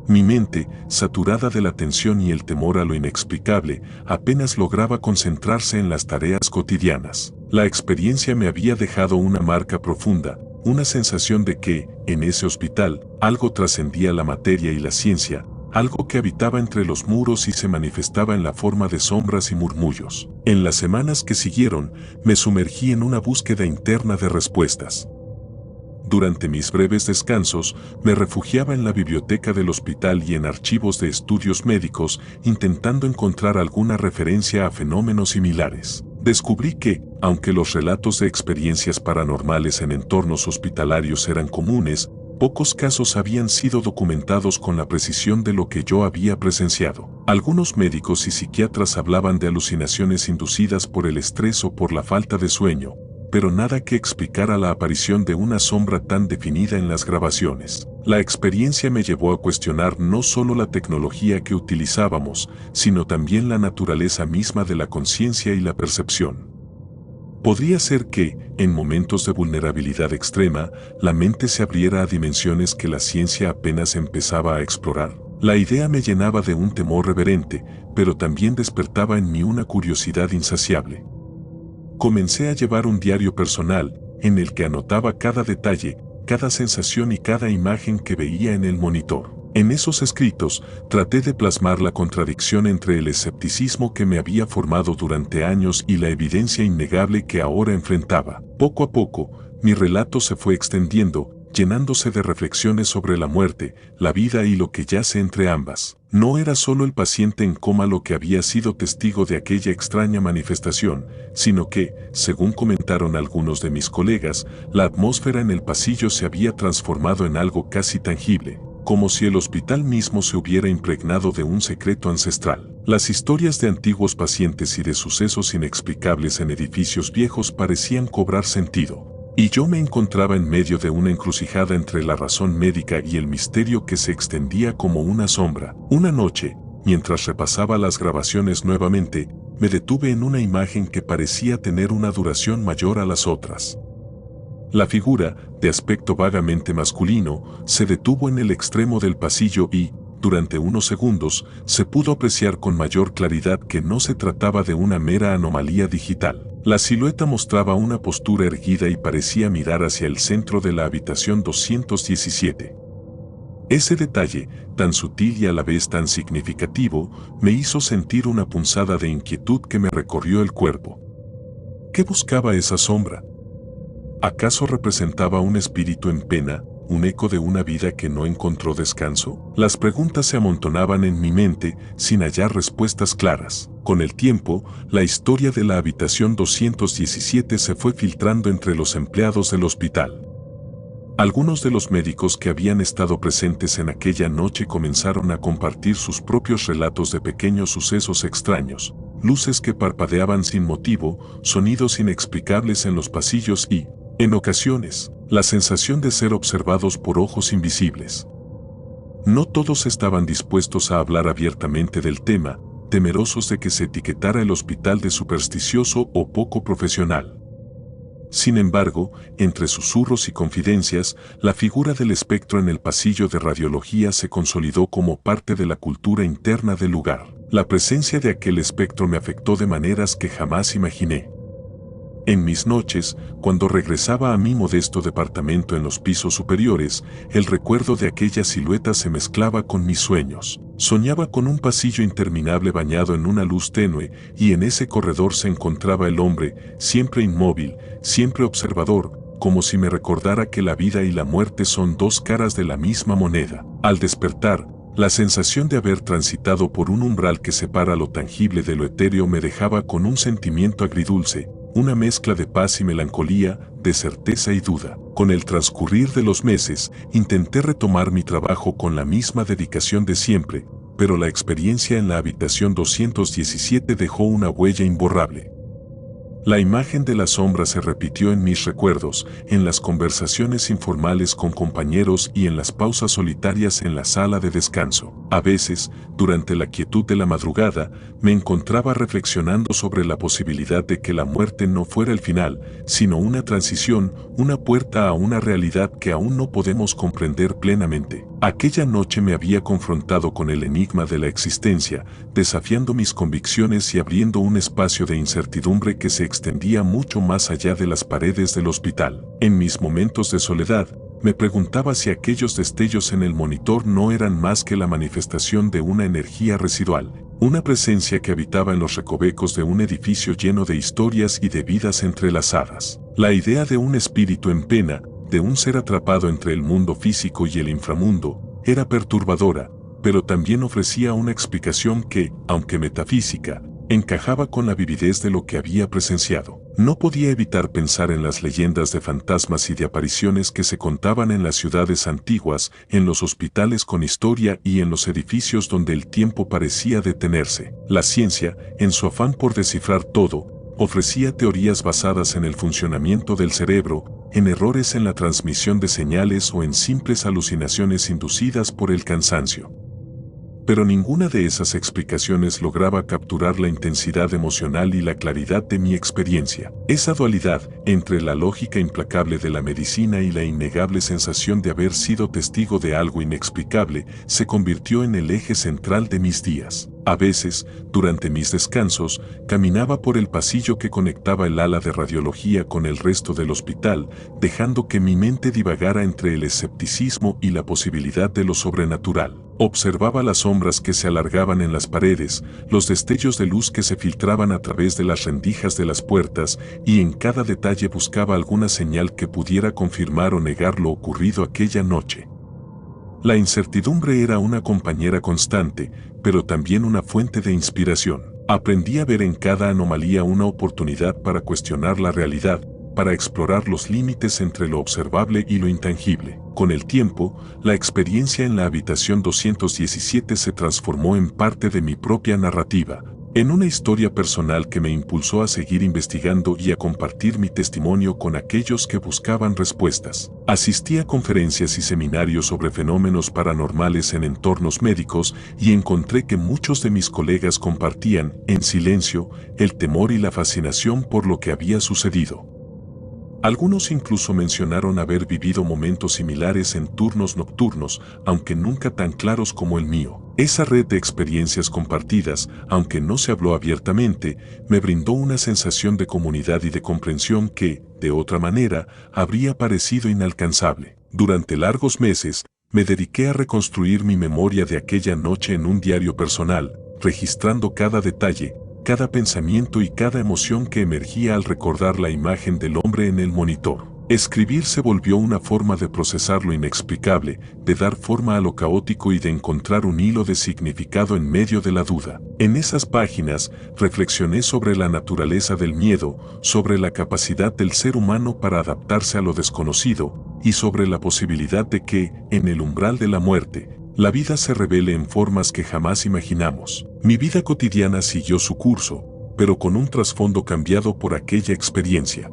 Mi mente, saturada de la tensión y el temor a lo inexplicable, apenas lograba concentrarse en las tareas cotidianas. La experiencia me había dejado una marca profunda, una sensación de que, en ese hospital, algo trascendía la materia y la ciencia, algo que habitaba entre los muros y se manifestaba en la forma de sombras y murmullos. En las semanas que siguieron, me sumergí en una búsqueda interna de respuestas. Durante mis breves descansos, me refugiaba en la biblioteca del hospital y en archivos de estudios médicos, intentando encontrar alguna referencia a fenómenos similares. Descubrí que, aunque los relatos de experiencias paranormales en entornos hospitalarios eran comunes, pocos casos habían sido documentados con la precisión de lo que yo había presenciado. Algunos médicos y psiquiatras hablaban de alucinaciones inducidas por el estrés o por la falta de sueño, pero nada que explicara la aparición de una sombra tan definida en las grabaciones. La experiencia me llevó a cuestionar no solo la tecnología que utilizábamos, sino también la naturaleza misma de la conciencia y la percepción. Podría ser que, en momentos de vulnerabilidad extrema, la mente se abriera a dimensiones que la ciencia apenas empezaba a explorar. La idea me llenaba de un temor reverente, pero también despertaba en mí una curiosidad insaciable. Comencé a llevar un diario personal, en el que anotaba cada detalle, cada sensación y cada imagen que veía en el monitor. En esos escritos, traté de plasmar la contradicción entre el escepticismo que me había formado durante años y la evidencia innegable que ahora enfrentaba. Poco a poco, mi relato se fue extendiendo, llenándose de reflexiones sobre la muerte, la vida y lo que yace entre ambas. No era solo el paciente en coma lo que había sido testigo de aquella extraña manifestación, sino que, según comentaron algunos de mis colegas, la atmósfera en el pasillo se había transformado en algo casi tangible, como si el hospital mismo se hubiera impregnado de un secreto ancestral. Las historias de antiguos pacientes y de sucesos inexplicables en edificios viejos parecían cobrar sentido. Y yo me encontraba en medio de una encrucijada entre la razón médica y el misterio que se extendía como una sombra. Una noche, mientras repasaba las grabaciones nuevamente, me detuve en una imagen que parecía tener una duración mayor a las otras. La figura, de aspecto vagamente masculino, se detuvo en el extremo del pasillo y, durante unos segundos, se pudo apreciar con mayor claridad que no se trataba de una mera anomalía digital. La silueta mostraba una postura erguida y parecía mirar hacia el centro de la habitación 217. Ese detalle, tan sutil y a la vez tan significativo, me hizo sentir una punzada de inquietud que me recorrió el cuerpo. ¿Qué buscaba esa sombra? ¿Acaso representaba un espíritu en pena, un eco de una vida que no encontró descanso? Las preguntas se amontonaban en mi mente sin hallar respuestas claras. Con el tiempo, la historia de la habitación 217 se fue filtrando entre los empleados del hospital. Algunos de los médicos que habían estado presentes en aquella noche comenzaron a compartir sus propios relatos de pequeños sucesos extraños, luces que parpadeaban sin motivo, sonidos inexplicables en los pasillos y, en ocasiones, la sensación de ser observados por ojos invisibles. No todos estaban dispuestos a hablar abiertamente del tema, temerosos de que se etiquetara el hospital de supersticioso o poco profesional. Sin embargo, entre susurros y confidencias, la figura del espectro en el pasillo de radiología se consolidó como parte de la cultura interna del lugar. La presencia de aquel espectro me afectó de maneras que jamás imaginé. En mis noches, cuando regresaba a mi modesto departamento en los pisos superiores, el recuerdo de aquella silueta se mezclaba con mis sueños. Soñaba con un pasillo interminable bañado en una luz tenue, y en ese corredor se encontraba el hombre, siempre inmóvil, siempre observador, como si me recordara que la vida y la muerte son dos caras de la misma moneda. Al despertar, la sensación de haber transitado por un umbral que separa lo tangible de lo etéreo me dejaba con un sentimiento agridulce, una mezcla de paz y melancolía, de certeza y duda. Con el transcurrir de los meses, intenté retomar mi trabajo con la misma dedicación de siempre, pero la experiencia en la habitación 217 dejó una huella imborrable. La imagen de la sombra se repitió en mis recuerdos, en las conversaciones informales con compañeros y en las pausas solitarias en la sala de descanso. A veces, durante la quietud de la madrugada, me encontraba reflexionando sobre la posibilidad de que la muerte no fuera el final, sino una transición, una puerta a una realidad que aún no podemos comprender plenamente. Aquella noche me había confrontado con el enigma de la existencia, desafiando mis convicciones y abriendo un espacio de incertidumbre que se extendía mucho más allá de las paredes del hospital. En mis momentos de soledad, me preguntaba si aquellos destellos en el monitor no eran más que la manifestación de una energía residual, una presencia que habitaba en los recovecos de un edificio lleno de historias y de vidas entrelazadas. La idea de un espíritu en pena, de un ser atrapado entre el mundo físico y el inframundo, era perturbadora, pero también ofrecía una explicación que, aunque metafísica, encajaba con la vividez de lo que había presenciado. No podía evitar pensar en las leyendas de fantasmas y de apariciones que se contaban en las ciudades antiguas, en los hospitales con historia y en los edificios donde el tiempo parecía detenerse. La ciencia, en su afán por descifrar todo, ofrecía teorías basadas en el funcionamiento del cerebro, en errores en la transmisión de señales o en simples alucinaciones inducidas por el cansancio. Pero ninguna de esas explicaciones lograba capturar la intensidad emocional y la claridad de mi experiencia. Esa dualidad entre la lógica implacable de la medicina y la innegable sensación de haber sido testigo de algo inexplicable se convirtió en el eje central de mis días. A veces, durante mis descansos, caminaba por el pasillo que conectaba el ala de radiología con el resto del hospital, dejando que mi mente divagara entre el escepticismo y la posibilidad de lo sobrenatural. Observaba las sombras que se alargaban en las paredes, los destellos de luz que se filtraban a través de las rendijas de las puertas, y en cada detalle buscaba alguna señal que pudiera confirmar o negar lo ocurrido aquella noche. La incertidumbre era una compañera constante, pero también una fuente de inspiración. Aprendí a ver en cada anomalía una oportunidad para cuestionar la realidad, para explorar los límites entre lo observable y lo intangible. Con el tiempo, la experiencia en la habitación 217 se transformó en parte de mi propia narrativa, en una historia personal que me impulsó a seguir investigando y a compartir mi testimonio con aquellos que buscaban respuestas. Asistí a conferencias y seminarios sobre fenómenos paranormales en entornos médicos y encontré que muchos de mis colegas compartían, en silencio, el temor y la fascinación por lo que había sucedido. Algunos incluso mencionaron haber vivido momentos similares en turnos nocturnos, aunque nunca tan claros como el mío. Esa red de experiencias compartidas, aunque no se habló abiertamente, me brindó una sensación de comunidad y de comprensión que, de otra manera, habría parecido inalcanzable. Durante largos meses, me dediqué a reconstruir mi memoria de aquella noche en un diario personal, registrando cada detalle, cada pensamiento y cada emoción que emergía al recordar la imagen del hombre en el monitor. Escribir se volvió una forma de procesar lo inexplicable, de dar forma a lo caótico y de encontrar un hilo de significado en medio de la duda. En esas páginas, reflexioné sobre la naturaleza del miedo, sobre la capacidad del ser humano para adaptarse a lo desconocido, y sobre la posibilidad de que, en el umbral de la muerte, la vida se revele en formas que jamás imaginamos. Mi vida cotidiana siguió su curso, pero con un trasfondo cambiado por aquella experiencia.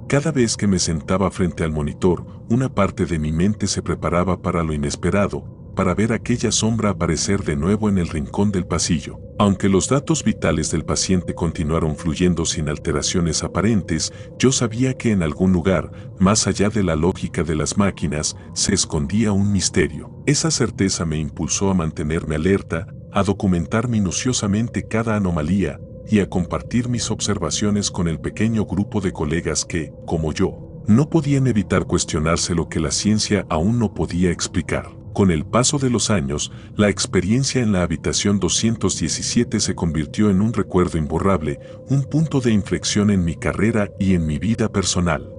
Cada vez que me sentaba frente al monitor, una parte de mi mente se preparaba para lo inesperado, para ver aquella sombra aparecer de nuevo en el rincón del pasillo. Aunque los datos vitales del paciente continuaron fluyendo sin alteraciones aparentes, yo sabía que en algún lugar, más allá de la lógica de las máquinas, se escondía un misterio. Esa certeza me impulsó a mantenerme alerta, a documentar minuciosamente cada anomalía y a compartir mis observaciones con el pequeño grupo de colegas que, como yo, no podían evitar cuestionarse lo que la ciencia aún no podía explicar. Con el paso de los años, la experiencia en la habitación 217 se convirtió en un recuerdo imborrable, un punto de inflexión en mi carrera y en mi vida personal.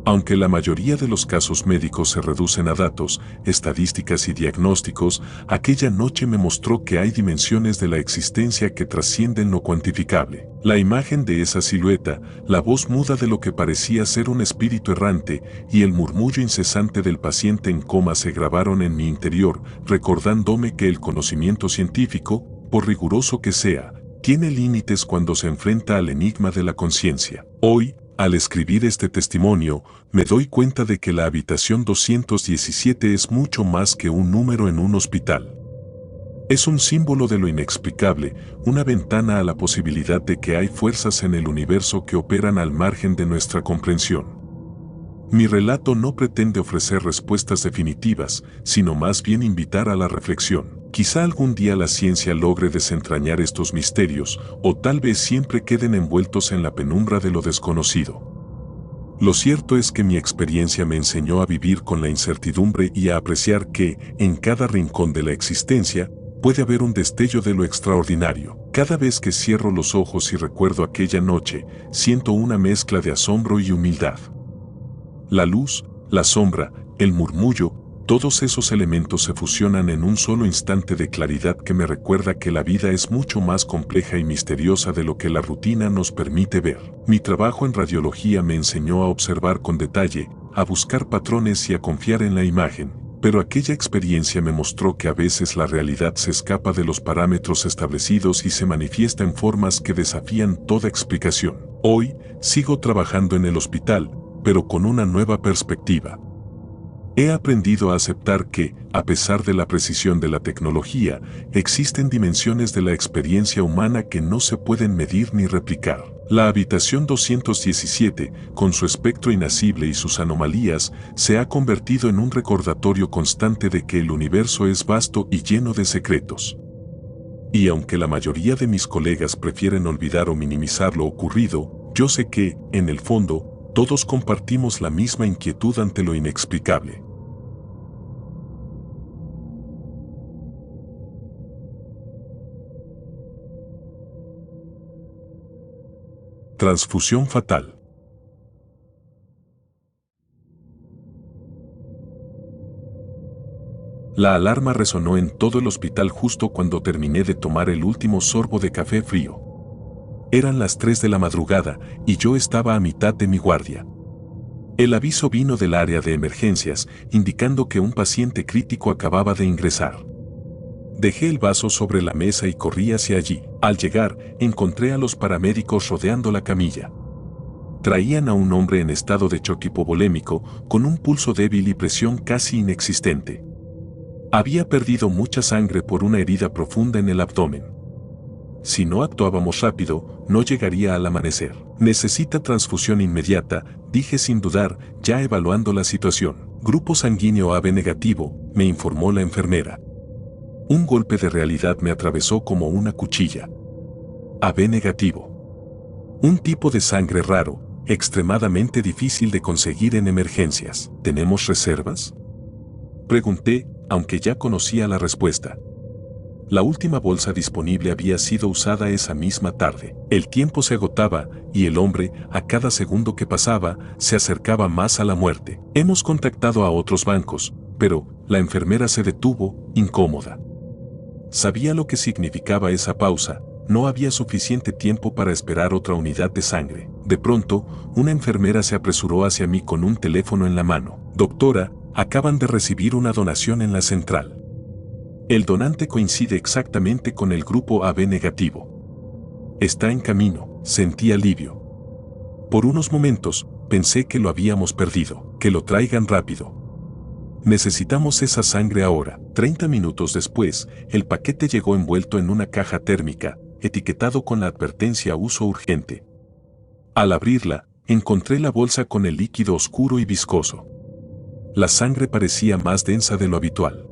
Aunque la mayoría de los casos médicos se reducen a datos, estadísticas y diagnósticos, aquella noche me mostró que hay dimensiones de la existencia que trascienden lo cuantificable. La imagen de esa silueta, la voz muda de lo que parecía ser un espíritu errante y el murmullo incesante del paciente en coma se grabaron en mi interior, recordándome que el conocimiento científico, por riguroso que sea, tiene límites cuando se enfrenta al enigma de la conciencia. Hoy, al escribir este testimonio, me doy cuenta de que la habitación 217 es mucho más que un número en un hospital. Es un símbolo de lo inexplicable, una ventana a la posibilidad de que hay fuerzas en el universo que operan al margen de nuestra comprensión. Mi relato no pretende ofrecer respuestas definitivas, sino más bien invitar a la reflexión. Quizá algún día la ciencia logre desentrañar estos misterios, o tal vez siempre queden envueltos en la penumbra de lo desconocido. Lo cierto es que mi experiencia me enseñó a vivir con la incertidumbre y a apreciar que, en cada rincón de la existencia, puede haber un destello de lo extraordinario. Cada vez que cierro los ojos y recuerdo aquella noche, siento una mezcla de asombro y humildad. La luz, la sombra, el murmullo, todos esos elementos se fusionan en un solo instante de claridad que me recuerda que la vida es mucho más compleja y misteriosa de lo que la rutina nos permite ver. Mi trabajo en radiología me enseñó a observar con detalle, a buscar patrones y a confiar en la imagen, pero aquella experiencia me mostró que a veces la realidad se escapa de los parámetros establecidos y se manifiesta en formas que desafían toda explicación. Hoy, sigo trabajando en el hospital, pero con una nueva perspectiva. He aprendido a aceptar que, a pesar de la precisión de la tecnología, existen dimensiones de la experiencia humana que no se pueden medir ni replicar. La habitación 217, con su espectro inacible y sus anomalías, se ha convertido en un recordatorio constante de que el universo es vasto y lleno de secretos. Y aunque la mayoría de mis colegas prefieren olvidar o minimizar lo ocurrido, yo sé que, en el fondo, todos compartimos la misma inquietud ante lo inexplicable. Transfusión fatal. La alarma resonó en todo el hospital justo cuando terminé de tomar el último sorbo de café frío. Eran las 3 de la madrugada y yo estaba a mitad de mi guardia. El aviso vino del área de emergencias, indicando que un paciente crítico acababa de ingresar. Dejé el vaso sobre la mesa y corrí hacia allí. Al llegar, encontré a los paramédicos rodeando la camilla. Traían a un hombre en estado de choque hipovolémico, con un pulso débil y presión casi inexistente. Había perdido mucha sangre por una herida profunda en el abdomen. Si no actuábamos rápido, no llegaría al amanecer. Necesita transfusión inmediata, dije sin dudar, ya evaluando la situación. Grupo sanguíneo AB negativo, me informó la enfermera. Un golpe de realidad me atravesó como una cuchilla. AB negativo. Un tipo de sangre raro, extremadamente difícil de conseguir en emergencias. ¿Tenemos reservas?, pregunté, aunque ya conocía la respuesta. La última bolsa disponible había sido usada esa misma tarde. El tiempo se agotaba y el hombre, a cada segundo que pasaba, se acercaba más a la muerte. Hemos contactado a otros bancos, pero la enfermera se detuvo, incómoda. Sabía lo que significaba esa pausa. No había suficiente tiempo para esperar otra unidad de sangre. De pronto, una enfermera se apresuró hacia mí con un teléfono en la mano. Doctora, acaban de recibir una donación en la central. El donante coincide exactamente con el grupo AB negativo. Está en camino, sentí alivio. Por unos momentos, pensé que lo habíamos perdido, que lo traigan rápido. Necesitamos esa sangre ahora. 30 minutos después, el paquete llegó envuelto en una caja térmica, etiquetado con la advertencia uso urgente. Al abrirla, encontré la bolsa con el líquido oscuro y viscoso. La sangre parecía más densa de lo habitual.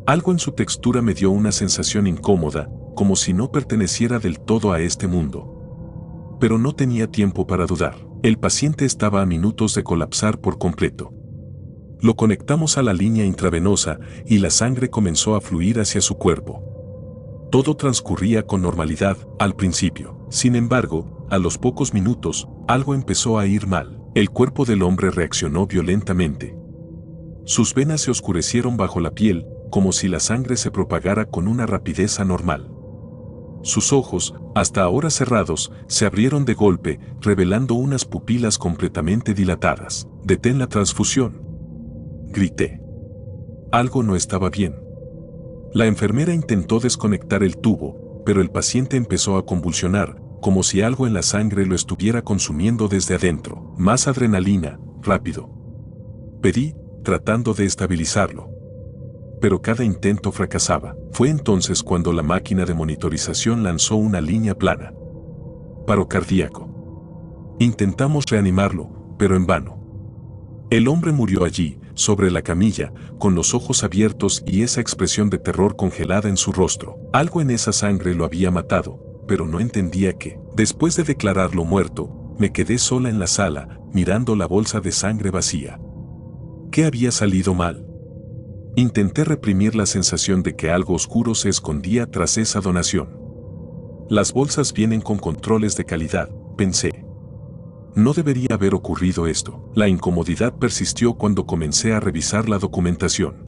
Algo en su textura me dio una sensación incómoda, como si no perteneciera del todo a este mundo. Pero no tenía tiempo para dudar. El paciente estaba a minutos de colapsar por completo. Lo conectamos a la línea intravenosa y la sangre comenzó a fluir hacia su cuerpo. Todo transcurría con normalidad al principio. Sin embargo, a los pocos minutos, algo empezó a ir mal. El cuerpo del hombre reaccionó violentamente. Sus venas se oscurecieron bajo la piel, como si la sangre se propagara con una rapidez anormal. Sus ojos, hasta ahora cerrados, se abrieron de golpe, revelando unas pupilas completamente dilatadas. «Detén la transfusión», grité. Algo no estaba bien. La enfermera intentó desconectar el tubo, pero el paciente empezó a convulsionar, como si algo en la sangre lo estuviera consumiendo desde adentro. «Más adrenalina, rápido», pedí, tratando de estabilizarlo. Pero cada intento fracasaba. Fue entonces cuando la máquina de monitorización lanzó una línea plana. Paro cardíaco. Intentamos reanimarlo, pero en vano. El hombre murió allí, sobre la camilla, con los ojos abiertos y esa expresión de terror congelada en su rostro. Algo en esa sangre lo había matado, pero no entendía qué. Después de declararlo muerto, me quedé sola en la sala, mirando la bolsa de sangre vacía. ¿Qué había salido mal? Intenté reprimir la sensación de que algo oscuro se escondía tras esa donación. Las bolsas vienen con controles de calidad, pensé. No debería haber ocurrido esto. La incomodidad persistió cuando comencé a revisar la documentación.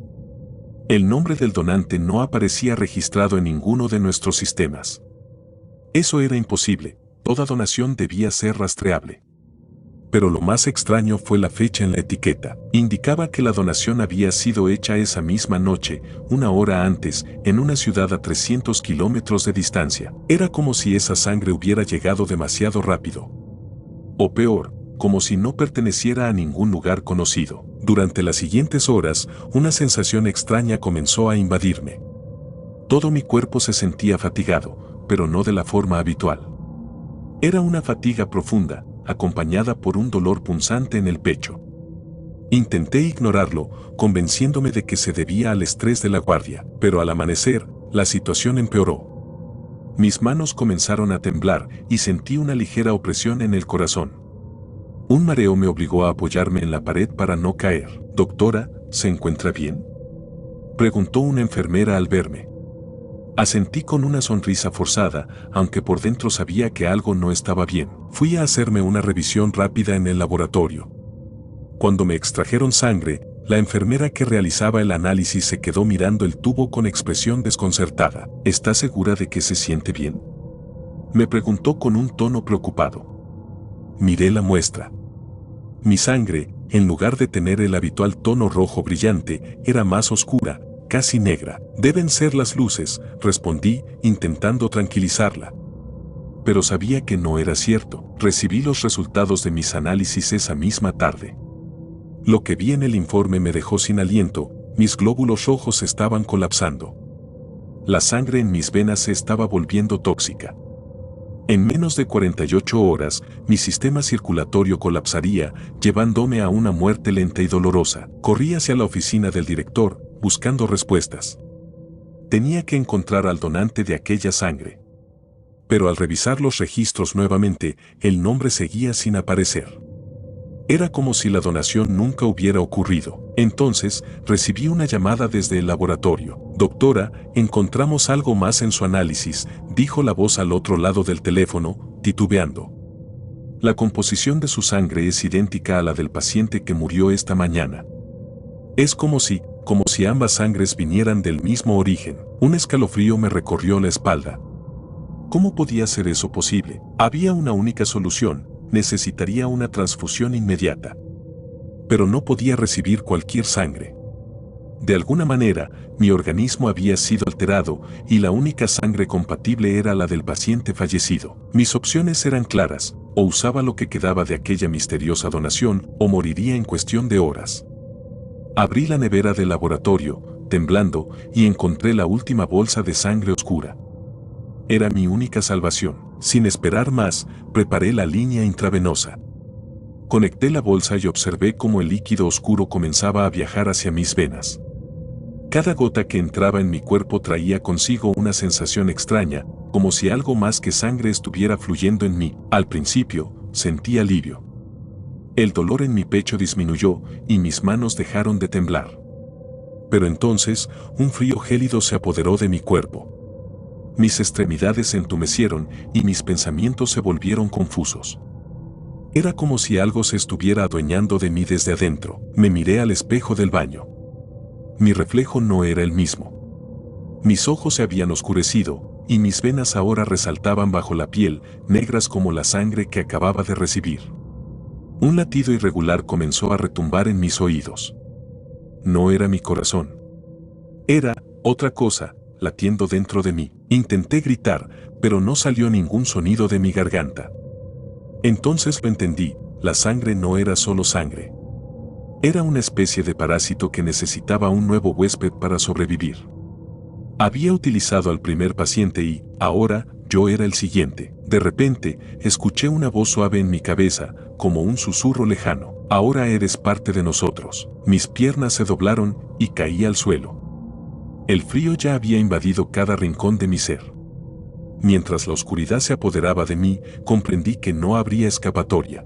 El nombre del donante no aparecía registrado en ninguno de nuestros sistemas. Eso era imposible, toda donación debía ser rastreable. Pero lo más extraño fue la fecha en la etiqueta. Indicaba que la donación había sido hecha esa misma noche, una hora antes, en una ciudad a 300 kilómetros de distancia. Era como si esa sangre hubiera llegado demasiado rápido. O peor, como si no perteneciera a ningún lugar conocido. Durante las siguientes horas, una sensación extraña comenzó a invadirme. Todo mi cuerpo se sentía fatigado, pero no de la forma habitual. Era una fatiga profunda, acompañada por un dolor punzante en el pecho. Intenté ignorarlo, convenciéndome de que se debía al estrés de la guardia, pero al amanecer, la situación empeoró. Mis manos comenzaron a temblar y sentí una ligera opresión en el corazón. Un mareo me obligó a apoyarme en la pared para no caer. «Doctora, ¿se encuentra bien?», preguntó una enfermera al verme. Asentí con una sonrisa forzada, aunque por dentro sabía que algo no estaba bien. Fui a hacerme una revisión rápida en el laboratorio. Cuando me extrajeron sangre, la enfermera que realizaba el análisis se quedó mirando el tubo con expresión desconcertada. ¿Está segura de que se siente bien?, me preguntó con un tono preocupado. Miré la muestra. Mi sangre, en lugar de tener el habitual tono rojo brillante, era más oscura, casi negra. Deben ser las luces, respondí, intentando tranquilizarla. Pero sabía que no era cierto. Recibí los resultados de mis análisis esa misma tarde. Lo que vi en el informe me dejó sin aliento, mis glóbulos rojos estaban colapsando. La sangre en mis venas se estaba volviendo tóxica. En menos de 48 horas, mi sistema circulatorio colapsaría, llevándome a una muerte lenta y dolorosa. Corrí hacia la oficina del director, buscando respuestas. Tenía que encontrar al donante de aquella sangre. Pero al revisar los registros nuevamente, el nombre seguía sin aparecer. Era como si la donación nunca hubiera ocurrido. Entonces, recibí una llamada desde el laboratorio. Doctora, encontramos algo más en su análisis, dijo la voz al otro lado del teléfono, titubeando. La composición de su sangre es idéntica a la del paciente que murió esta mañana. Es como si ambas sangres vinieran del mismo origen. Un escalofrío me recorrió la espalda. ¿Cómo podía ser eso posible? Había una única solución. Necesitaría una transfusión inmediata. Pero no podía recibir cualquier sangre. De alguna manera, mi organismo había sido alterado y la única sangre compatible era la del paciente fallecido. Mis opciones eran claras: o usaba lo que quedaba de aquella misteriosa donación o moriría en cuestión de horas. Abrí la nevera del laboratorio, temblando, y encontré la última bolsa de sangre oscura. Era mi única salvación. Sin esperar más, preparé la línea intravenosa. Conecté la bolsa y observé cómo el líquido oscuro comenzaba a viajar hacia mis venas. Cada gota que entraba en mi cuerpo traía consigo una sensación extraña, como si algo más que sangre estuviera fluyendo en mí. Al principio, sentí alivio. El dolor en mi pecho disminuyó y mis manos dejaron de temblar. Pero entonces, un frío gélido se apoderó de mi cuerpo. Mis extremidades se entumecieron y mis pensamientos se volvieron confusos. Era como si algo se estuviera adueñando de mí desde adentro. Me miré al espejo del baño. Mi reflejo no era el mismo. Mis ojos se habían oscurecido y mis venas ahora resaltaban bajo la piel, negras como la sangre que acababa de recibir. Un latido irregular comenzó a retumbar en mis oídos. No era mi corazón. Era otra cosa, latiendo dentro de mí. Intenté gritar, pero no salió ningún sonido de mi garganta. Entonces lo entendí: la sangre no era solo sangre. Era una especie de parásito que necesitaba un nuevo huésped para sobrevivir. Había utilizado al primer paciente y, ahora, yo era el siguiente. De repente, escuché una voz suave en mi cabeza, como un susurro lejano. Ahora eres parte de nosotros. Mis piernas se doblaron y caí al suelo. El frío ya había invadido cada rincón de mi ser. Mientras la oscuridad se apoderaba de mí, comprendí que no habría escapatoria.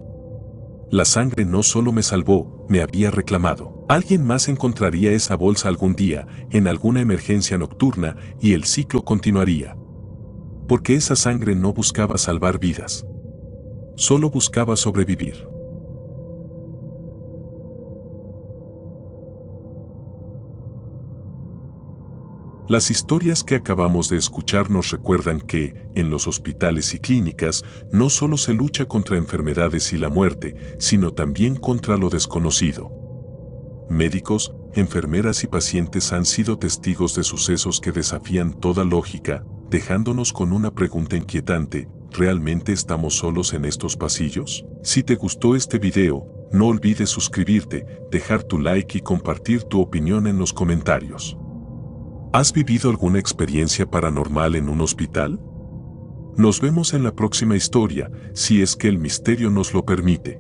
La sangre no solo me salvó, me había reclamado. Alguien más encontraría esa bolsa algún día, en alguna emergencia nocturna, y el ciclo continuaría. Porque esa sangre no buscaba salvar vidas. Solo buscaba sobrevivir. Las historias que acabamos de escuchar nos recuerdan que, en los hospitales y clínicas, no solo se lucha contra enfermedades y la muerte, sino también contra lo desconocido. Médicos, enfermeras y pacientes han sido testigos de sucesos que desafían toda lógica, dejándonos con una pregunta inquietante: ¿realmente estamos solos en estos pasillos? Si te gustó este video, no olvides suscribirte, dejar tu like y compartir tu opinión en los comentarios. ¿Has vivido alguna experiencia paranormal en un hospital? Nos vemos en la próxima historia, si es que el misterio nos lo permite.